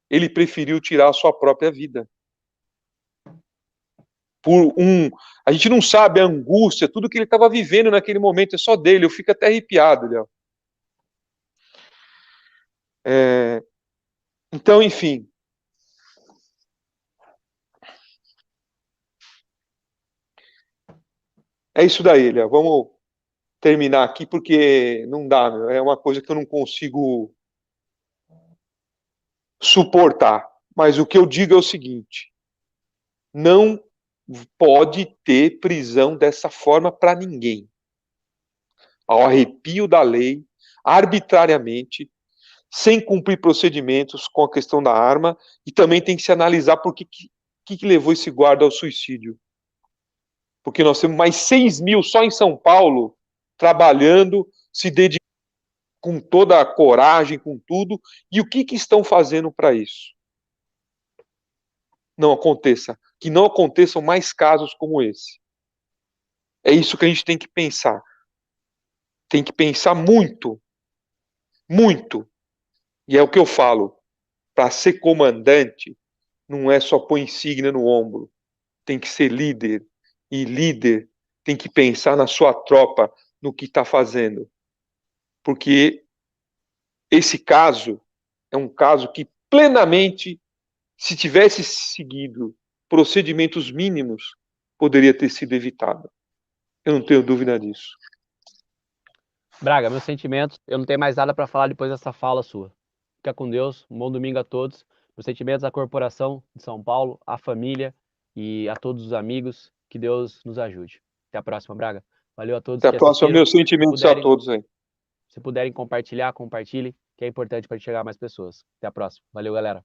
ele preferiu tirar a sua própria vida. A gente não sabe a angústia, tudo que ele estava vivendo naquele momento, é só dele. Eu fico até arrepiado, Léo. Então, enfim. É isso daí, Léo. Vamos terminar aqui, porque não dá, meu. É uma coisa que eu não consigo suportar. Mas o que eu digo é o seguinte: não pode ter prisão dessa forma para ninguém. Ao arrepio da lei, arbitrariamente, sem cumprir procedimentos com a questão da arma, e também tem que se analisar por que levou esse guarda ao suicídio. Porque nós temos mais 6 mil só em São Paulo trabalhando, se dedicando com toda a coragem, com tudo, e o que estão fazendo para isso? Não aconteça, que não aconteçam mais casos como esse. É isso que a gente tem que pensar. Tem que pensar muito, muito. E é o que eu falo, para ser comandante, não é só pôr insígnia no ombro, tem que ser líder, e líder tem que pensar na sua tropa, no que está fazendo. Porque esse caso é um caso que plenamente, se tivesse seguido procedimentos mínimos, poderia ter sido evitado. Eu não tenho dúvida disso. Braga, meus sentimentos, eu não tenho mais nada para falar depois dessa fala sua. Fica com Deus, um bom domingo a todos. Meus sentimentos à corporação de São Paulo, à família e a todos os amigos. Que Deus nos ajude. Até a próxima, Braga. Valeu a todos Até a que próxima, assistiram. meus sentimentos a todos aí. Se puderem compartilhar, compartilhe, que é importante para chegar a mais pessoas. Até a próxima. Valeu, galera.